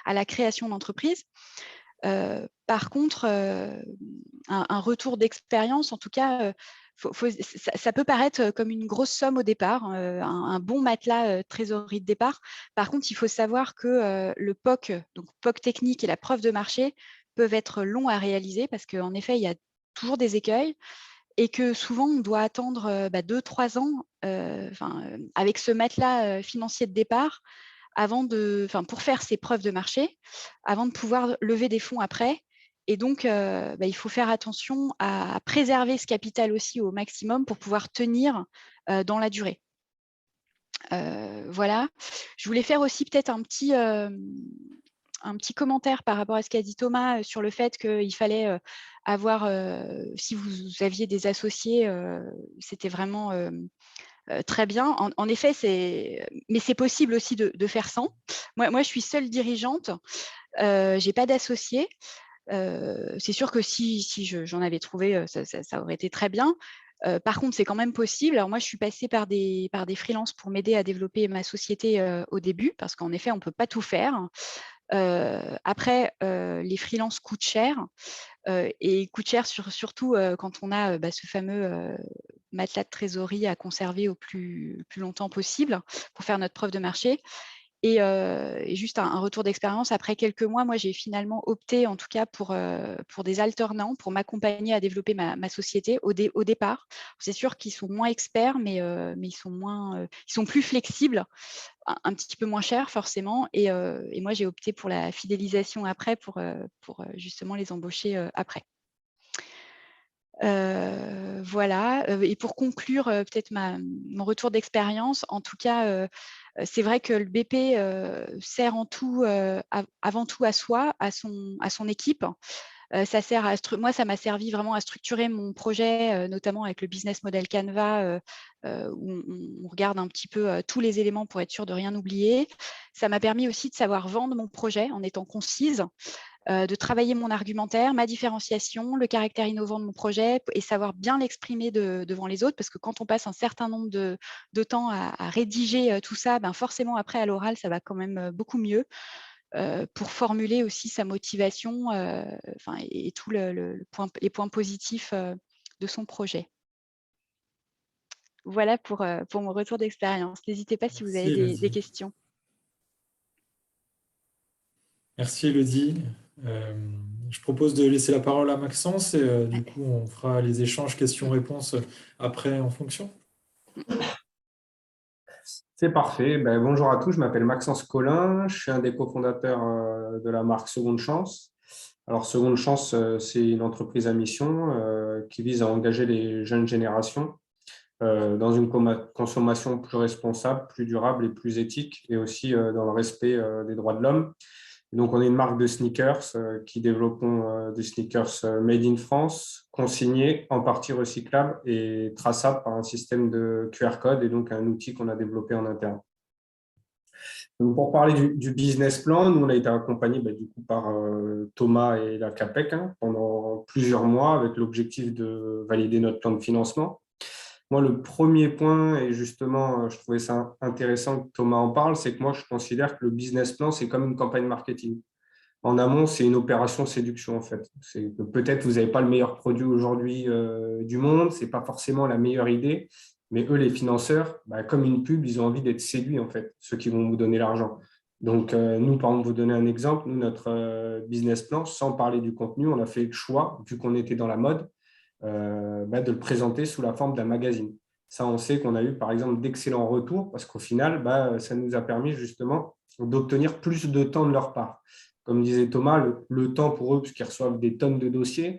à la création d'entreprise. Par contre, un retour d'expérience, en tout cas, ça peut paraître comme une grosse somme au départ, un bon matelas trésorerie de départ. Par contre, il faut savoir que le POC, donc POC technique et la preuve de marché, peuvent être longs à réaliser parce qu'en effet, il y a toujours des écueils et que souvent, on doit attendre 2-3 ans avec ce matelas financier de départ pour faire ces preuves de marché, avant de pouvoir lever des fonds après. Et donc, il faut faire attention à préserver ce capital aussi au maximum pour pouvoir tenir dans la durée. Voilà. Je voulais faire aussi peut-être un petit commentaire par rapport à ce qu'a dit Thomas sur le fait qu'il fallait avoir, si vous aviez des associés, c'était vraiment très bien. En effet, mais c'est possible aussi de faire sans. Moi, je suis seule dirigeante, je n'ai pas d'associés. C'est sûr que si j'en avais trouvé, ça aurait été très bien. Par contre, c'est quand même possible. Alors moi, je suis passée par des freelances pour m'aider à développer ma société au début, parce qu'en effet, on ne peut pas tout faire. Après, les freelances coûtent cher, et coûtent cher surtout quand on a ce fameux matelas de trésorerie à conserver au plus longtemps possible pour faire notre preuve de marché. Et juste un retour d'expérience, après quelques mois, moi, j'ai finalement opté, en tout cas, pour des alternants, pour m'accompagner à développer ma société au départ. C'est sûr qu'ils sont moins experts, mais ils sont plus flexibles, un petit peu moins chers forcément. Et moi, j'ai opté pour la fidélisation après, pour justement les embaucher après. Voilà. Et pour conclure, peut-être mon retour d'expérience, en tout cas, c'est vrai que le BP sert avant tout à soi, à son équipe. Ça sert moi, ça m'a servi vraiment à structurer mon projet, notamment avec le business model Canva, où on regarde un petit peu tous les éléments pour être sûr de rien oublier. Ça m'a permis aussi de savoir vendre mon projet en étant concise, de travailler mon argumentaire, ma différenciation, le caractère innovant de mon projet et savoir bien l'exprimer devant les autres, parce que quand on passe un certain nombre de temps à rédiger tout ça, forcément après à l'oral, ça va quand même beaucoup mieux pour formuler aussi sa motivation et tous les points positifs de son projet. Voilà pour mon retour d'expérience. N'hésitez pas si vous avez des questions. Merci Elodie. Je propose de laisser la parole à Maxence et du coup on fera les échanges questions-réponses après en fonction. C'est parfait. Bonjour à tous, je m'appelle Maxence Collin, je suis un des cofondateurs de la marque Seconde Chance. Alors Seconde Chance, c'est une entreprise à mission qui vise à engager les jeunes générations dans une consommation plus responsable, plus durable et plus éthique, et aussi dans le respect des droits de l'homme. Donc, on est une marque de sneakers qui développons des sneakers made in France, consignés, en partie recyclables et traçables par un système de QR code et donc un outil qu'on a développé en interne. Donc, pour parler du business plan, nous, on a été accompagnés du coup, par Thomas et la CAPEC pendant plusieurs mois avec l'objectif de valider notre plan de financement. Moi, le premier point, et justement, je trouvais ça intéressant que Thomas en parle, c'est que moi, je considère que le business plan, c'est comme une campagne marketing. En amont, c'est une opération séduction, en fait. C'est que peut-être vous n'avez pas le meilleur produit aujourd'hui du monde, ce n'est pas forcément la meilleure idée, mais eux, les financeurs, comme une pub, ils ont envie d'être séduits, en fait, ceux qui vont vous donner l'argent. Donc, nous, par exemple, vous donner un exemple, nous, notre business plan, sans parler du contenu, on a fait le choix, vu qu'on était dans la mode, de le présenter sous la forme d'un magazine. Ça, on sait qu'on a eu, par exemple, d'excellents retours parce qu'au final, ça nous a permis justement d'obtenir plus de temps de leur part. Comme disait Thomas, le temps pour eux, puisqu'ils reçoivent des tonnes de dossiers,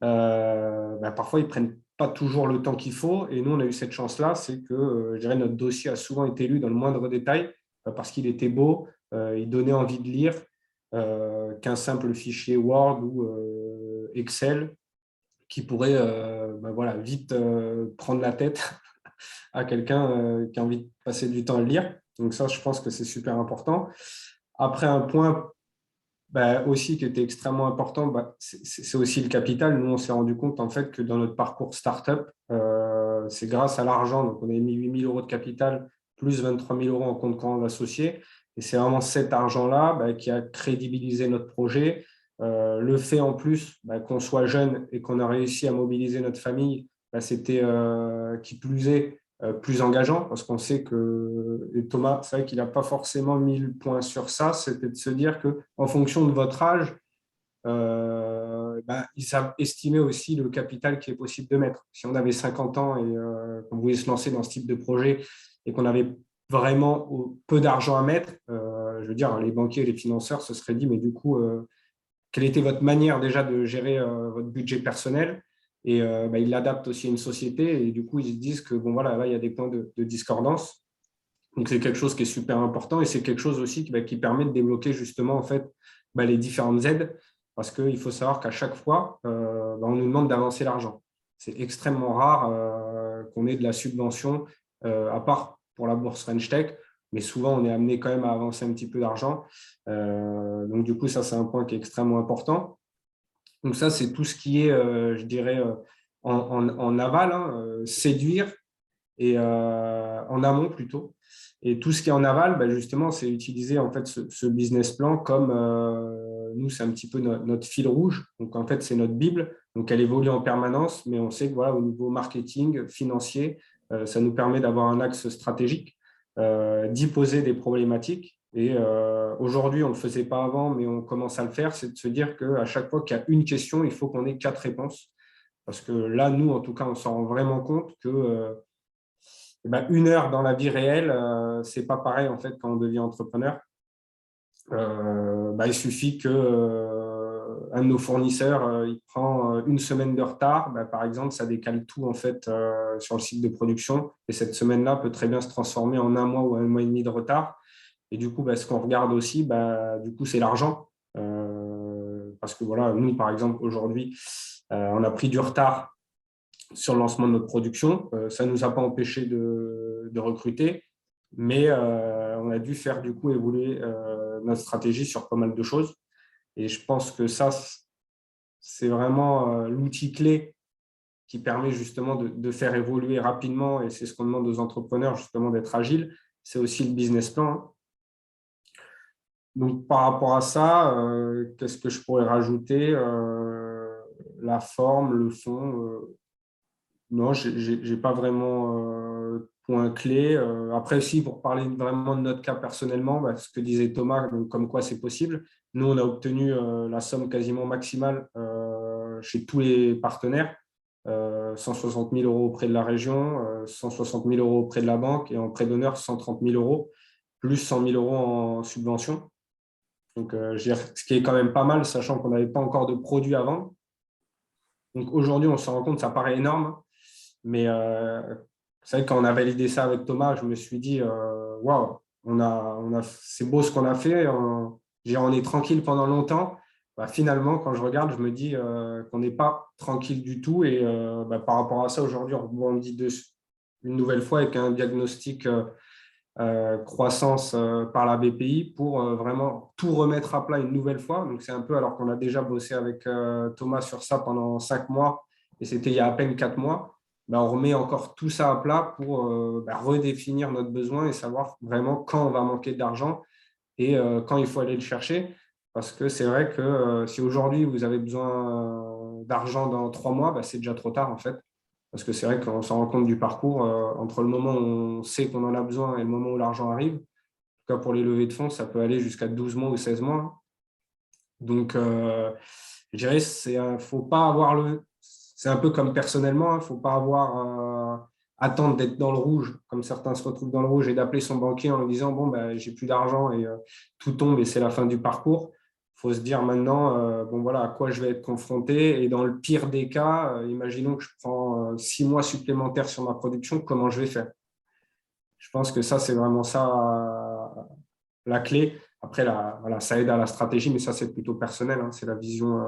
parfois ils ne prennent pas toujours le temps qu'il faut. Et nous, on a eu cette chance-là, c'est que je dirais, notre dossier a souvent été lu dans le moindre détail parce qu'il était beau, il donnait envie de lire qu'un simple fichier Word ou Excel qui pourrait vite prendre la tête à quelqu'un qui a envie de passer du temps à le lire. Donc ça, je pense que c'est super important. Après, un point aussi qui était extrêmement important, c'est aussi le capital. Nous, on s'est rendu compte en fait que dans notre parcours startup, c'est grâce à l'argent. Donc, on a mis 8 000 € de capital plus 23 000 € en compte courant d'associés. Et c'est vraiment cet argent-là qui a crédibilisé notre projet. Le fait en plus qu'on soit jeune et qu'on a réussi à mobiliser notre famille, c'était qui plus est plus engageant parce qu'on sait que, et Thomas, c'est vrai qu'il n'a pas forcément mis le point sur ça, c'était de se dire qu'en fonction de votre âge, ils savent estimer aussi le capital qui est possible de mettre. Si on avait 50 ans et qu'on voulait se lancer dans ce type de projet et qu'on avait vraiment peu d'argent à mettre, je veux dire, les banquiers et les financeurs se seraient dit, mais du coup, quelle était votre manière déjà de gérer votre budget personnel? Et ils l'adaptent aussi à une société et du coup, ils se disent que là, il y a des points de discordance. Donc, c'est quelque chose qui est super important et c'est quelque chose aussi qui permet de débloquer justement en fait, les différentes aides parce qu'il faut savoir qu'à chaque fois, on nous demande d'avancer l'argent. C'est extrêmement rare qu'on ait de la subvention, à part pour la bourse French Tech, mais souvent, on est amené quand même à avancer un petit peu d'argent. Donc, du coup, ça, c'est un point qui est extrêmement important. Donc ça, c'est tout ce qui est, je dirais, en aval, séduire, et en amont plutôt. Et tout ce qui est en aval, justement, c'est utiliser en fait ce business plan comme nous, c'est un petit peu notre fil rouge. Donc en fait, c'est notre Bible. Donc elle évolue en permanence, mais on sait que au niveau marketing, financier, ça nous permet d'avoir un axe stratégique, d'y poser des problématiques. Et aujourd'hui, on ne le faisait pas avant, mais on commence à le faire, c'est de se dire qu'à chaque fois qu'il y a une question, il faut qu'on ait 4 réponses. Parce que là, nous, en tout cas, on s'en rend vraiment compte que 1 heure dans la vie réelle, ce n'est pas pareil en fait quand on devient entrepreneur. Il suffit que un de nos fournisseurs il prend 1 semaine de retard, par exemple, ça décale tout en fait sur le site de production. Et cette semaine-là peut très bien se transformer en 1 mois ou 1 mois et demi de retard. Et du coup, ce qu'on regarde aussi, du coup, c'est l'argent. Parce que nous, par exemple, aujourd'hui, on a pris du retard sur le lancement de notre production. Ça ne nous a pas empêché de recruter, mais on a dû faire du coup évoluer notre stratégie sur pas mal de choses. Et je pense que ça, c'est vraiment l'outil clé qui permet justement de faire évoluer rapidement, et c'est ce qu'on demande aux entrepreneurs, justement, d'être agiles. C'est aussi le business plan. Donc, par rapport à ça, qu'est-ce que je pourrais rajouter? La forme, le fond, non, je n'ai pas vraiment point clé. Après, si, pour parler vraiment de notre cas personnellement, ce que disait Thomas, comme quoi c'est possible, nous, on a obtenu la somme quasiment maximale chez tous les partenaires, 160 000 € auprès de la région, 160 000 € auprès de la banque et en prêt d'honneur, 130 000 €, plus 100 000 € en subvention. Donc, ce qui est quand même pas mal, sachant qu'on n'avait pas encore de produits à vendre. Donc, aujourd'hui, on se rend compte, ça paraît énorme. Mais c'est vrai que quand on a validé ça avec Thomas, je me suis dit, waouh, c'est beau ce qu'on a fait. On est tranquille pendant longtemps. Finalement, quand je regarde, je me dis qu'on n'est pas tranquille du tout. Et par rapport à ça, aujourd'hui, on rebondit une nouvelle fois avec un diagnostic croissance par la BPI pour vraiment tout remettre à plat une nouvelle fois. Donc, c'est un peu, alors qu'on a déjà bossé avec Thomas sur ça pendant 5 mois et c'était il y a à peine 4 mois, on remet encore tout ça à plat pour redéfinir notre besoin et savoir vraiment quand on va manquer d'argent et quand il faut aller le chercher. Parce que c'est vrai que si aujourd'hui vous avez besoin d'argent dans 3 mois, c'est déjà trop tard en fait. Parce que c'est vrai qu'on s'en rend compte du parcours entre le moment où on sait qu'on en a besoin et le moment où l'argent arrive. En tout cas, pour les levées de fonds, ça peut aller jusqu'à 12 mois ou 16 mois. Donc, je dirais, faut pas avoir c'est un peu comme personnellement, il ne faut pas avoir attendre d'être dans le rouge, comme certains se retrouvent dans le rouge, et d'appeler son banquier en lui disant « bon, ben, j'ai plus d'argent et tout tombe et c'est la fin du parcours ». Il faut se dire maintenant, bon, voilà, à quoi je vais être confronté. Et dans le pire des cas, imaginons que je prends 6 mois supplémentaires sur ma production, comment je vais faire? Je pense que ça, c'est vraiment ça la clé. Après, voilà, ça aide à la stratégie, mais ça, c'est plutôt personnel. Hein. C'est la vision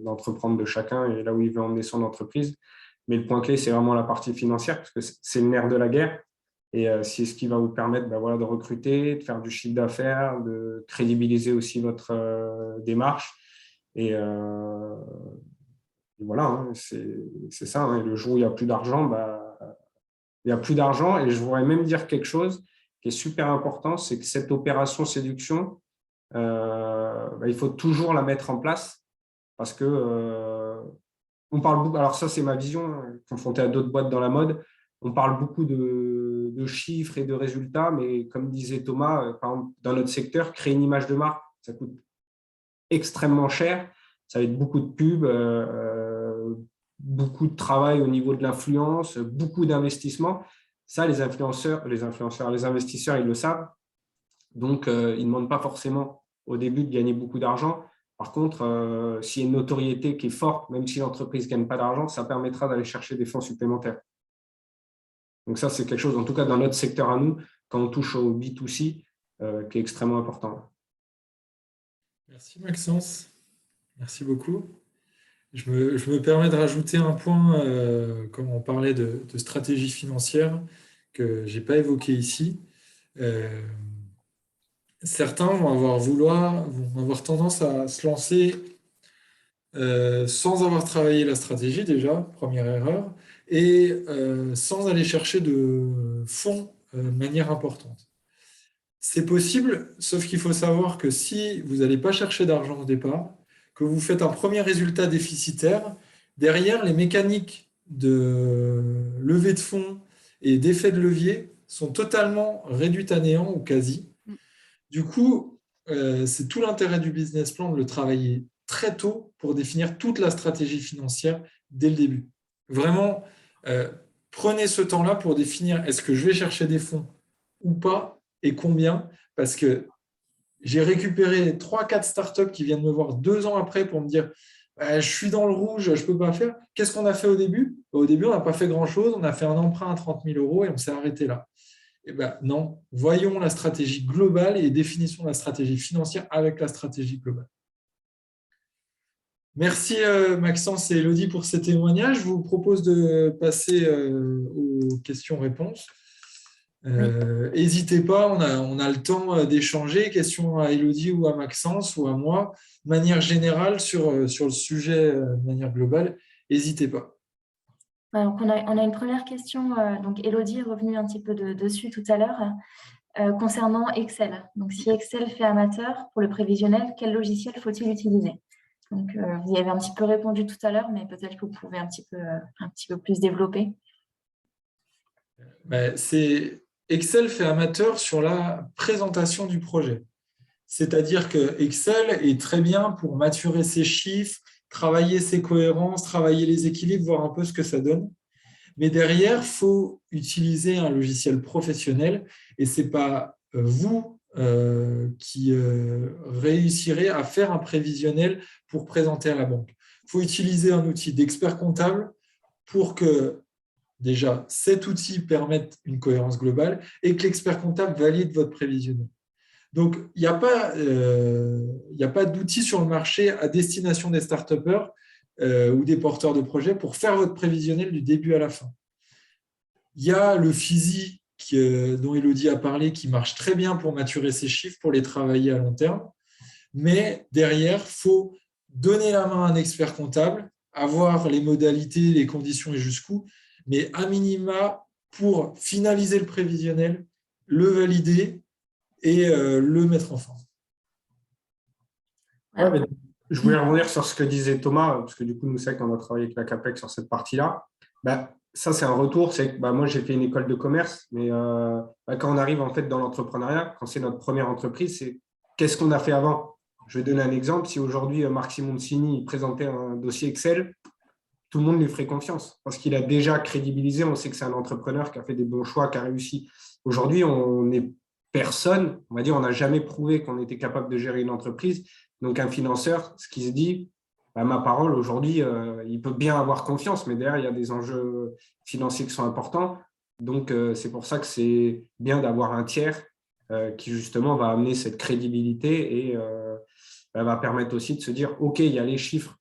d'entreprendre de chacun et là où il veut emmener son entreprise. Mais le point clé, c'est vraiment la partie financière, parce que c'est le nerf de la guerre. Et c'est ce qui va vous permettre voilà, de recruter, de faire du chiffre d'affaires, de crédibiliser aussi votre démarche. Et voilà, hein, c'est ça. Hein. Et le jour où il n'y a plus d'argent, il n'y a plus d'argent. Et je voudrais même dire quelque chose qui est super important, c'est que cette opération séduction, il faut toujours la mettre en place parce que on parle beaucoup, alors ça c'est ma vision, confrontée à d'autres boîtes dans la mode, on parle beaucoup de chiffres et de résultats, mais comme disait Thomas, par exemple, dans notre secteur, créer une image de marque, ça coûte extrêmement cher, ça va être beaucoup de pubs, beaucoup de travail au niveau de l'influence, beaucoup d'investissements. Ça, les investisseurs, ils le savent. Donc, ils ne demandent pas forcément au début de gagner beaucoup d'argent. Par contre, s'il y a une notoriété qui est forte, même si l'entreprise ne gagne pas d'argent, ça permettra d'aller chercher des fonds supplémentaires. Donc ça, c'est quelque chose, en tout cas dans notre secteur à nous, quand on touche au B2C, qui est extrêmement important. Merci Maxence, merci beaucoup. Je me permets de rajouter un point, comme on parlait de stratégie financière, que je n'ai pas évoqué ici. Certains vont avoir tendance à se lancer sans avoir travaillé la stratégie déjà, première erreur, et sans aller chercher de fonds de manière importante. C'est possible, sauf qu'il faut savoir que si vous n'allez pas chercher d'argent au départ, que vous faites un premier résultat déficitaire, derrière, les mécaniques de levée de fonds et d'effet de levier sont totalement réduites à néant ou quasi. Du coup, c'est tout l'intérêt du business plan de le travailler très tôt pour définir toute la stratégie financière dès le début. Vraiment, prenez ce temps-là pour définir est-ce que je vais chercher des fonds ou pas et combien, parce que j'ai récupéré 3-4 startups qui viennent me voir 2 ans après pour me dire je suis dans le rouge, je ne peux pas faire. Qu'est-ce qu'on a fait au début? Au début, on n'a pas fait grand-chose, on a fait un emprunt à 30 000 € et on s'est arrêté là. Eh bien, non, voyons la stratégie globale et définissons la stratégie financière avec la stratégie globale. Merci Maxence et Elodie pour ces témoignages. Je vous propose de passer aux questions-réponses. N'hésitez pas, on a le temps d'échanger, questions à Elodie ou à Maxence ou à moi, de manière générale sur le sujet de manière globale, n'hésitez pas. Donc on a une première question, donc Elodie est revenue un petit peu dessus tout à l'heure, concernant Excel. Donc si Excel fait amateur pour le prévisionnel, quel logiciel faut-il utiliser? Donc vous y avez un petit peu répondu tout à l'heure, mais peut-être que vous pouvez un petit peu plus développer. Excel fait amateur sur la présentation du projet. C'est-à-dire que Excel est très bien pour maturer ses chiffres, travailler ses cohérences, travailler les équilibres, voir un peu ce que ça donne. Mais derrière, il faut utiliser un logiciel professionnel et ce n'est pas vous qui réussirez à faire un prévisionnel pour présenter à la banque. Il faut utiliser un outil d'expert comptable pour que déjà, cet outil permette une cohérence globale et que l'expert comptable valide votre prévisionnel. Donc, il n'y a pas d'outil sur le marché à destination des start-upers ou des porteurs de projets pour faire votre prévisionnel du début à la fin. Il y a le FISI dont Elodie a parlé qui marche très bien pour maturer ses chiffres, pour les travailler à long terme. Mais derrière, il faut donner la main à un expert comptable, avoir les modalités, les conditions et jusqu'où, mais à minima, pour finaliser le prévisionnel, le valider et le mettre en forme. Ouais, je voulais revenir sur ce que disait Thomas, parce que du coup, nous savons qu'on a travaillé avec la CAPEC sur cette partie-là. Ça, c'est un retour. C'est que moi, j'ai fait une école de commerce, mais quand on arrive en fait dans l'entrepreneuriat, quand c'est notre première entreprise, c'est qu'est-ce qu'on a fait avant? Je vais donner un exemple. Si aujourd'hui, Marc Simoncini présentait un dossier Excel, tout le monde lui ferait confiance parce qu'il a déjà crédibilisé. On sait que c'est un entrepreneur qui a fait des bons choix, qui a réussi. Aujourd'hui, on n'est personne, on va dire, on n'a jamais prouvé qu'on était capable de gérer une entreprise. Donc, un financeur, ce qui se dit, bah, ma parole, aujourd'hui, il peut bien avoir confiance, mais derrière, il y a des enjeux financiers qui sont importants. Donc, c'est pour ça que c'est bien d'avoir un tiers qui, justement, va amener cette crédibilité et va permettre aussi de se dire, OK, il y a les chiffres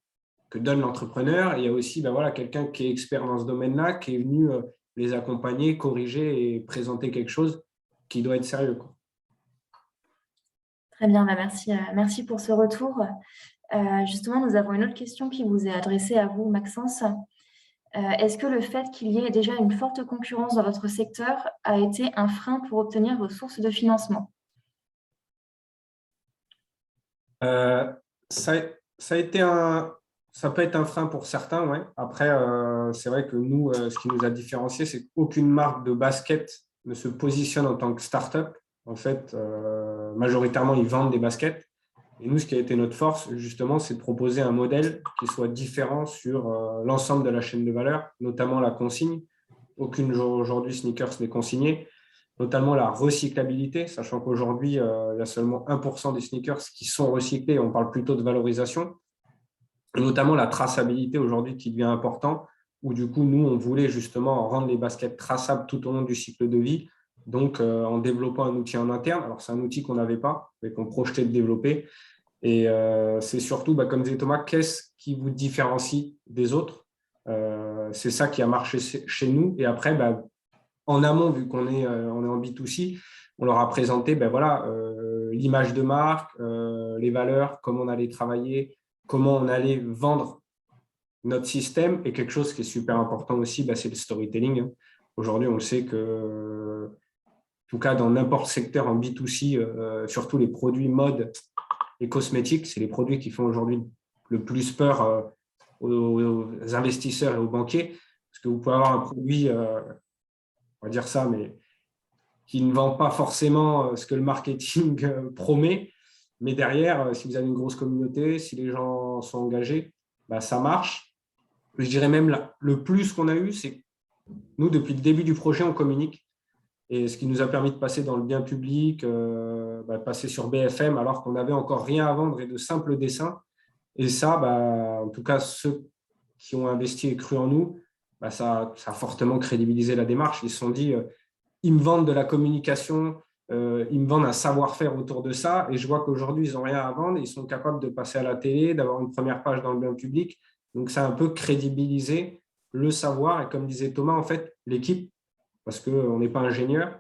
que donne l'entrepreneur, et il y a aussi voilà, quelqu'un qui est expert dans ce domaine-là, qui est venu les accompagner, corriger et présenter quelque chose qui doit être sérieux, quoi. Très bien, merci, merci pour ce retour. Justement, nous avons une autre question qui vous est adressée à vous, Maxence. Est-ce que le fait qu'il y ait déjà une forte concurrence dans votre secteur a été un frein pour obtenir vos sources de financement? Ça a été ça peut être un frein pour certains, ouais. Après, c'est vrai que nous, ce qui nous a différencié, c'est qu'aucune marque de basket ne se positionne en tant que start-up. En fait, majoritairement, ils vendent des baskets. Et nous, ce qui a été notre force, justement, c'est de proposer un modèle qui soit différent sur l'ensemble de la chaîne de valeur, notamment la consigne. Aucune aujourd'hui sneakers n'est consignée, notamment la recyclabilité, sachant qu'aujourd'hui, il y a seulement 1% des sneakers qui sont recyclés. On parle plutôt de valorisation. Et notamment la traçabilité aujourd'hui qui devient important, où du coup, nous, on voulait justement rendre les baskets traçables tout au long du cycle de vie, donc en développant un outil en interne. Alors, c'est un outil qu'on n'avait pas, mais qu'on projetait de développer. Et c'est surtout, comme disait Thomas, qu'est-ce qui vous différencie des autres? C'est ça qui a marché chez nous. Et après, en amont, vu qu'on est en B2C, on leur a présenté l'image de marque, les valeurs, comment on allait travailler, comment on allait vendre notre système. Et quelque chose qui est super important aussi, c'est le storytelling. Aujourd'hui, on le sait que, en tout cas, dans n'importe quel secteur en B2C, surtout les produits mode et cosmétiques, c'est les produits qui font aujourd'hui le plus peur aux investisseurs et aux banquiers. Parce que vous pouvez avoir un produit, on va dire ça, mais qui ne vend pas forcément ce que le marketing promet. Mais derrière, si vous avez une grosse communauté, si les gens sont engagés, ça marche. Je dirais même le plus qu'on a eu, c'est que nous, depuis le début du projet, on communique. Et ce qui nous a permis de passer dans le bien public, passer sur BFM, alors qu'on n'avait encore rien à vendre et de simples dessins. Et ça, en tout cas, ceux qui ont investi et cru en nous, ça a fortement crédibilisé la démarche. Ils se sont dit, ils me vendent de la communication, ils me vendent un savoir-faire autour de ça, et je vois qu'aujourd'hui, ils n'ont rien à vendre, ils sont capables de passer à la télé, d'avoir une première page dans le bien public. Donc, ça a un peu crédibilisé le savoir, et comme disait Thomas, en fait, l'équipe, parce qu'on n'est pas ingénieur,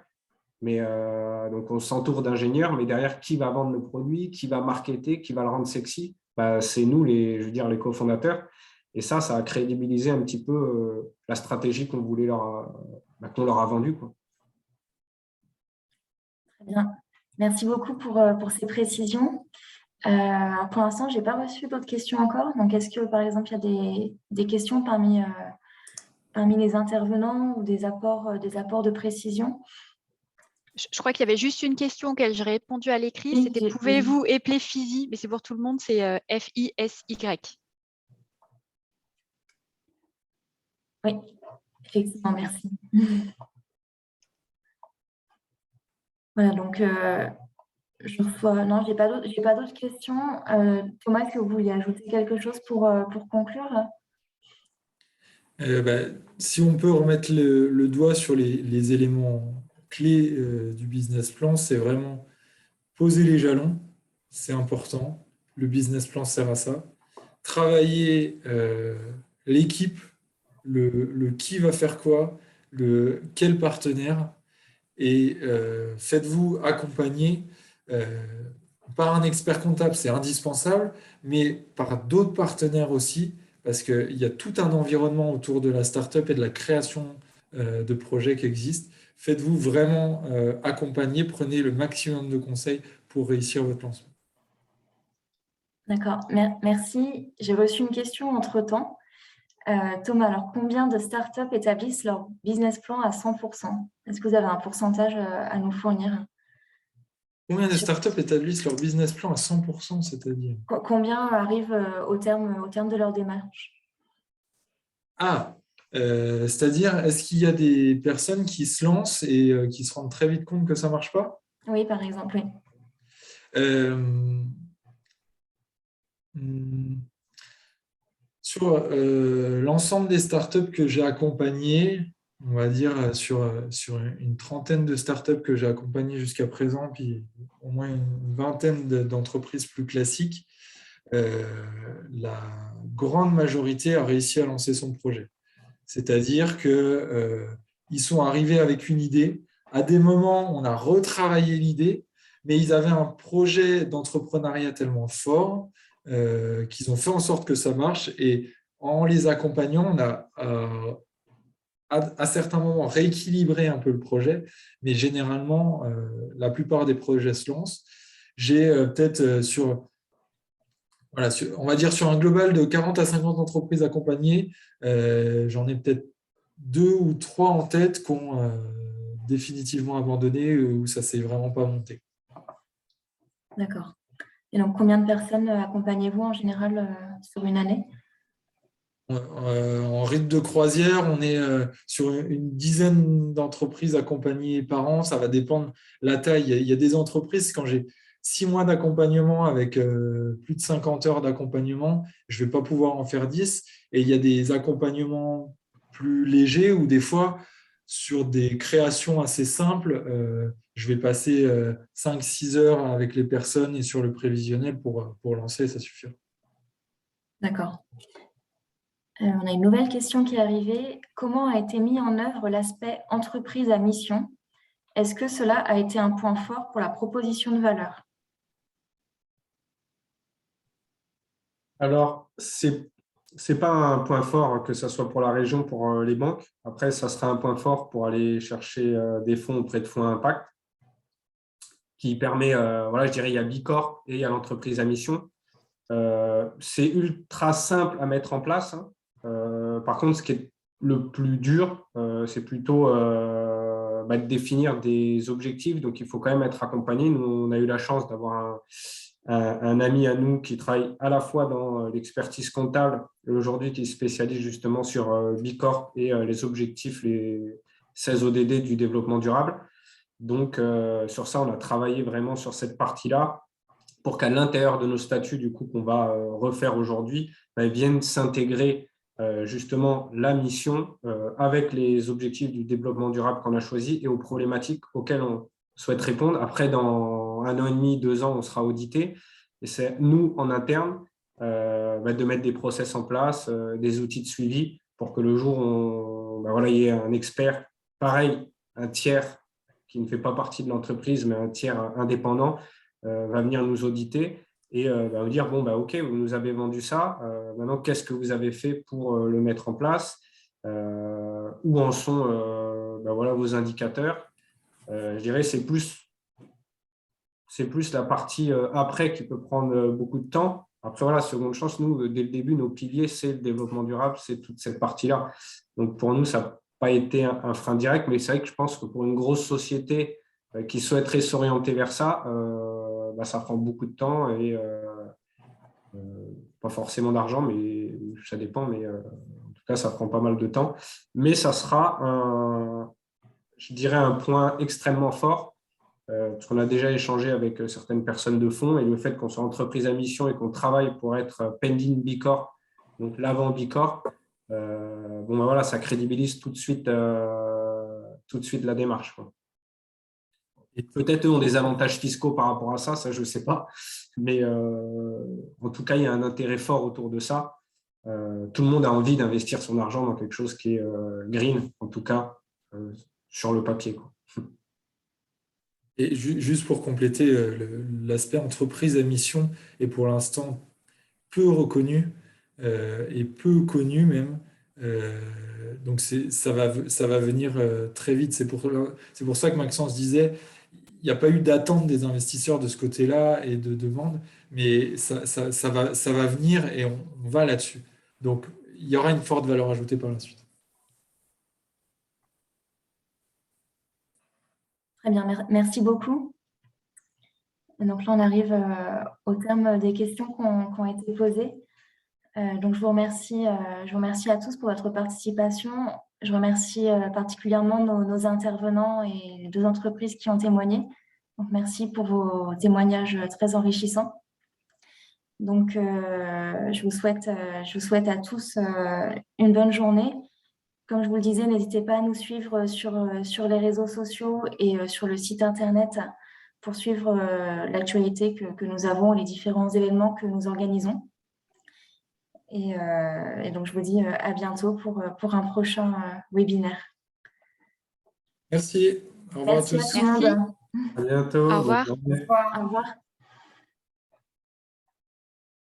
mais donc on s'entoure d'ingénieurs, mais derrière, qui va vendre le produit, qui va marketer, qui va le rendre sexy, c'est nous, les cofondateurs. Et ça a crédibilisé un petit peu la stratégie qu'on voulait qu'on leur a vendue, quoi. Très bien. Merci beaucoup pour ces précisions. Pour l'instant, je n'ai pas reçu d'autres questions encore. Donc, est-ce que, par exemple, il y a des questions parmi les intervenants ou des apports de précision? Je crois qu'il y avait juste une question auquel j'ai répondu à l'écrit. Oui, c'était pouvez-vous épeler FISY? Mais c'est pour tout le monde, c'est FISY. Oui, effectivement, merci. Voilà, donc non, je n'ai pas d'autres questions. Thomas, est-ce que vous vouliez ajouter quelque chose pour conclure? Si on peut remettre le doigt sur les éléments clés du business plan, c'est vraiment poser les jalons, c'est important. Le business plan sert à ça. Travailler l'équipe, le qui va faire quoi, quel partenaire, et faites-vous accompagner par un expert comptable, c'est indispensable, mais par d'autres partenaires aussi, parce qu'il y a tout un environnement autour de la start-up et de la création de projets qui existent. Faites-vous vraiment accompagner, prenez le maximum de conseils pour réussir votre lancement. D'accord, merci. J'ai reçu une question entre-temps. Thomas, alors combien de startups établissent leur business plan à 100%? Est-ce que vous avez un pourcentage à nous fournir? Combien de startups établissent leur business plan à 100%, c'est-à-dire? Combien arrivent au terme de leur démarche? C'est-à-dire, est-ce qu'il y a des personnes qui se lancent et qui se rendent très vite compte que ça ne marche pas? Oui, par exemple, oui. Euh, hmm, Sur l'ensemble des startups que j'ai accompagnées, on va dire sur une trentaine de startups que j'ai accompagnées jusqu'à présent, puis au moins une vingtaine d'entreprises plus classiques, la grande majorité a réussi à lancer son projet. C'est-à-dire qu'ils sont arrivés avec une idée. À des moments, on a retravaillé l'idée, mais ils avaient un projet d'entrepreneuriat tellement fort qu'ils ont fait en sorte que ça marche. Et en les accompagnant, on a à certains moments rééquilibré un peu le projet, mais généralement, la plupart des projets se lancent. J'ai peut-être voilà, on va dire sur un global de 40 à 50 entreprises accompagnées, j'en ai peut-être 2 ou 3 en tête qui ont définitivement abandonné où ça ne s'est vraiment pas monté. D'accord. Et donc, combien de personnes accompagnez-vous en général sur une année? En rythme de croisière, on est sur une dizaine d'entreprises accompagnées par an. Ça va dépendre de la taille. Il y a des entreprises, quand j'ai 6 mois d'accompagnement avec plus de 50 heures d'accompagnement, je ne vais pas pouvoir en faire 10. Et il y a des accompagnements plus légers où des fois, sur des créations assez simples, je vais passer 5-6 heures avec les personnes et sur le prévisionnel pour lancer, ça suffit. D'accord. On a une nouvelle question qui est arrivée. Comment a été mis en œuvre l'aspect entreprise à mission? Est-ce que cela a été un point fort pour la proposition de valeur? Alors, c'est pas un point fort que ce soit pour la région, pour les banques. Après, ça sera un point fort pour aller chercher des fonds auprès de fonds impact qui permet, voilà, je dirais, il y a Bicorp et il y a l'entreprise à mission. C'est ultra simple à mettre en place, hein. Par contre, ce qui est le plus dur, c'est plutôt de définir des objectifs. Donc, il faut quand même être accompagné. Nous, on a eu la chance d'avoir un ami à nous qui travaille à la fois dans l'expertise comptable et aujourd'hui qui se spécialise justement sur Bicorp et les objectifs, les 16 ODD du développement durable. Donc, sur ça, on a travaillé vraiment sur cette partie-là pour qu'à l'intérieur de nos statuts, du coup, qu'on va refaire aujourd'hui, viennent s'intégrer justement la mission avec les objectifs du développement durable qu'on a choisi et aux problématiques auxquelles on souhaite répondre. Après, dans 1 an et demi, 2 ans, on sera audité. Et c'est nous, en interne, de mettre des process en place, des outils de suivi pour que le jour où voilà, il y ait un expert, pareil, un tiers qui ne fait pas partie de l'entreprise, mais un tiers indépendant, va venir nous auditer et va vous dire, bon, OK, vous nous avez vendu ça, maintenant, qu'est-ce que vous avez fait pour le mettre en place? Où en sont voilà, vos indicateurs? Je dirais c'est plus la partie après qui peut prendre beaucoup de temps. Après, voilà, seconde chance, nous, dès le début, nos piliers, c'est le développement durable, c'est toute cette partie-là. Donc, pour nous, ça n'a pas été un frein direct, mais c'est vrai que je pense que pour une grosse société qui souhaiterait s'orienter vers ça, ça prend beaucoup de temps et pas forcément d'argent, mais ça dépend, mais en tout cas, ça prend pas mal de temps. Mais ça sera, je dirais, un point extrêmement fort, parce qu'on a déjà échangé avec certaines personnes de fond, et le fait qu'on soit entreprise à mission et qu'on travaille pour être pending Bicorp, donc l'avant Bicorp, voilà, ça crédibilise tout de suite la démarche, quoi. Et peut-être eux ont des avantages fiscaux par rapport à ça, je ne sais pas. Mais en tout cas, il y a un intérêt fort autour de ça. Tout le monde a envie d'investir son argent dans quelque chose qui est green, en tout cas, sur le papier, quoi. Et juste pour compléter, l'aspect entreprise à mission est pour l'instant peu reconnu et peu connu même. Donc ça va venir très vite. C'est pour ça que Maxence disait, il n'y a pas eu d'attente des investisseurs de ce côté-là et de demande, mais ça va venir et on va là-dessus. Donc il y aura une forte valeur ajoutée par la suite. Très bien, merci beaucoup. Et donc là, on arrive au terme des questions qui ont été posées. Donc, je vous remercie à tous pour votre participation. Je remercie particulièrement nos intervenants et les 2 entreprises qui ont témoigné. Donc, merci pour vos témoignages très enrichissants. Donc, je vous souhaite à tous une bonne journée. Comme je vous le disais, n'hésitez pas à nous suivre sur les réseaux sociaux et sur le site internet pour suivre l'actualité que nous avons, les différents événements que nous organisons. Et donc, je vous dis à bientôt pour un prochain webinaire. Merci. Au revoir à Merci à tous. tout le monde. À bientôt. Au revoir. Bonne journée. Au revoir.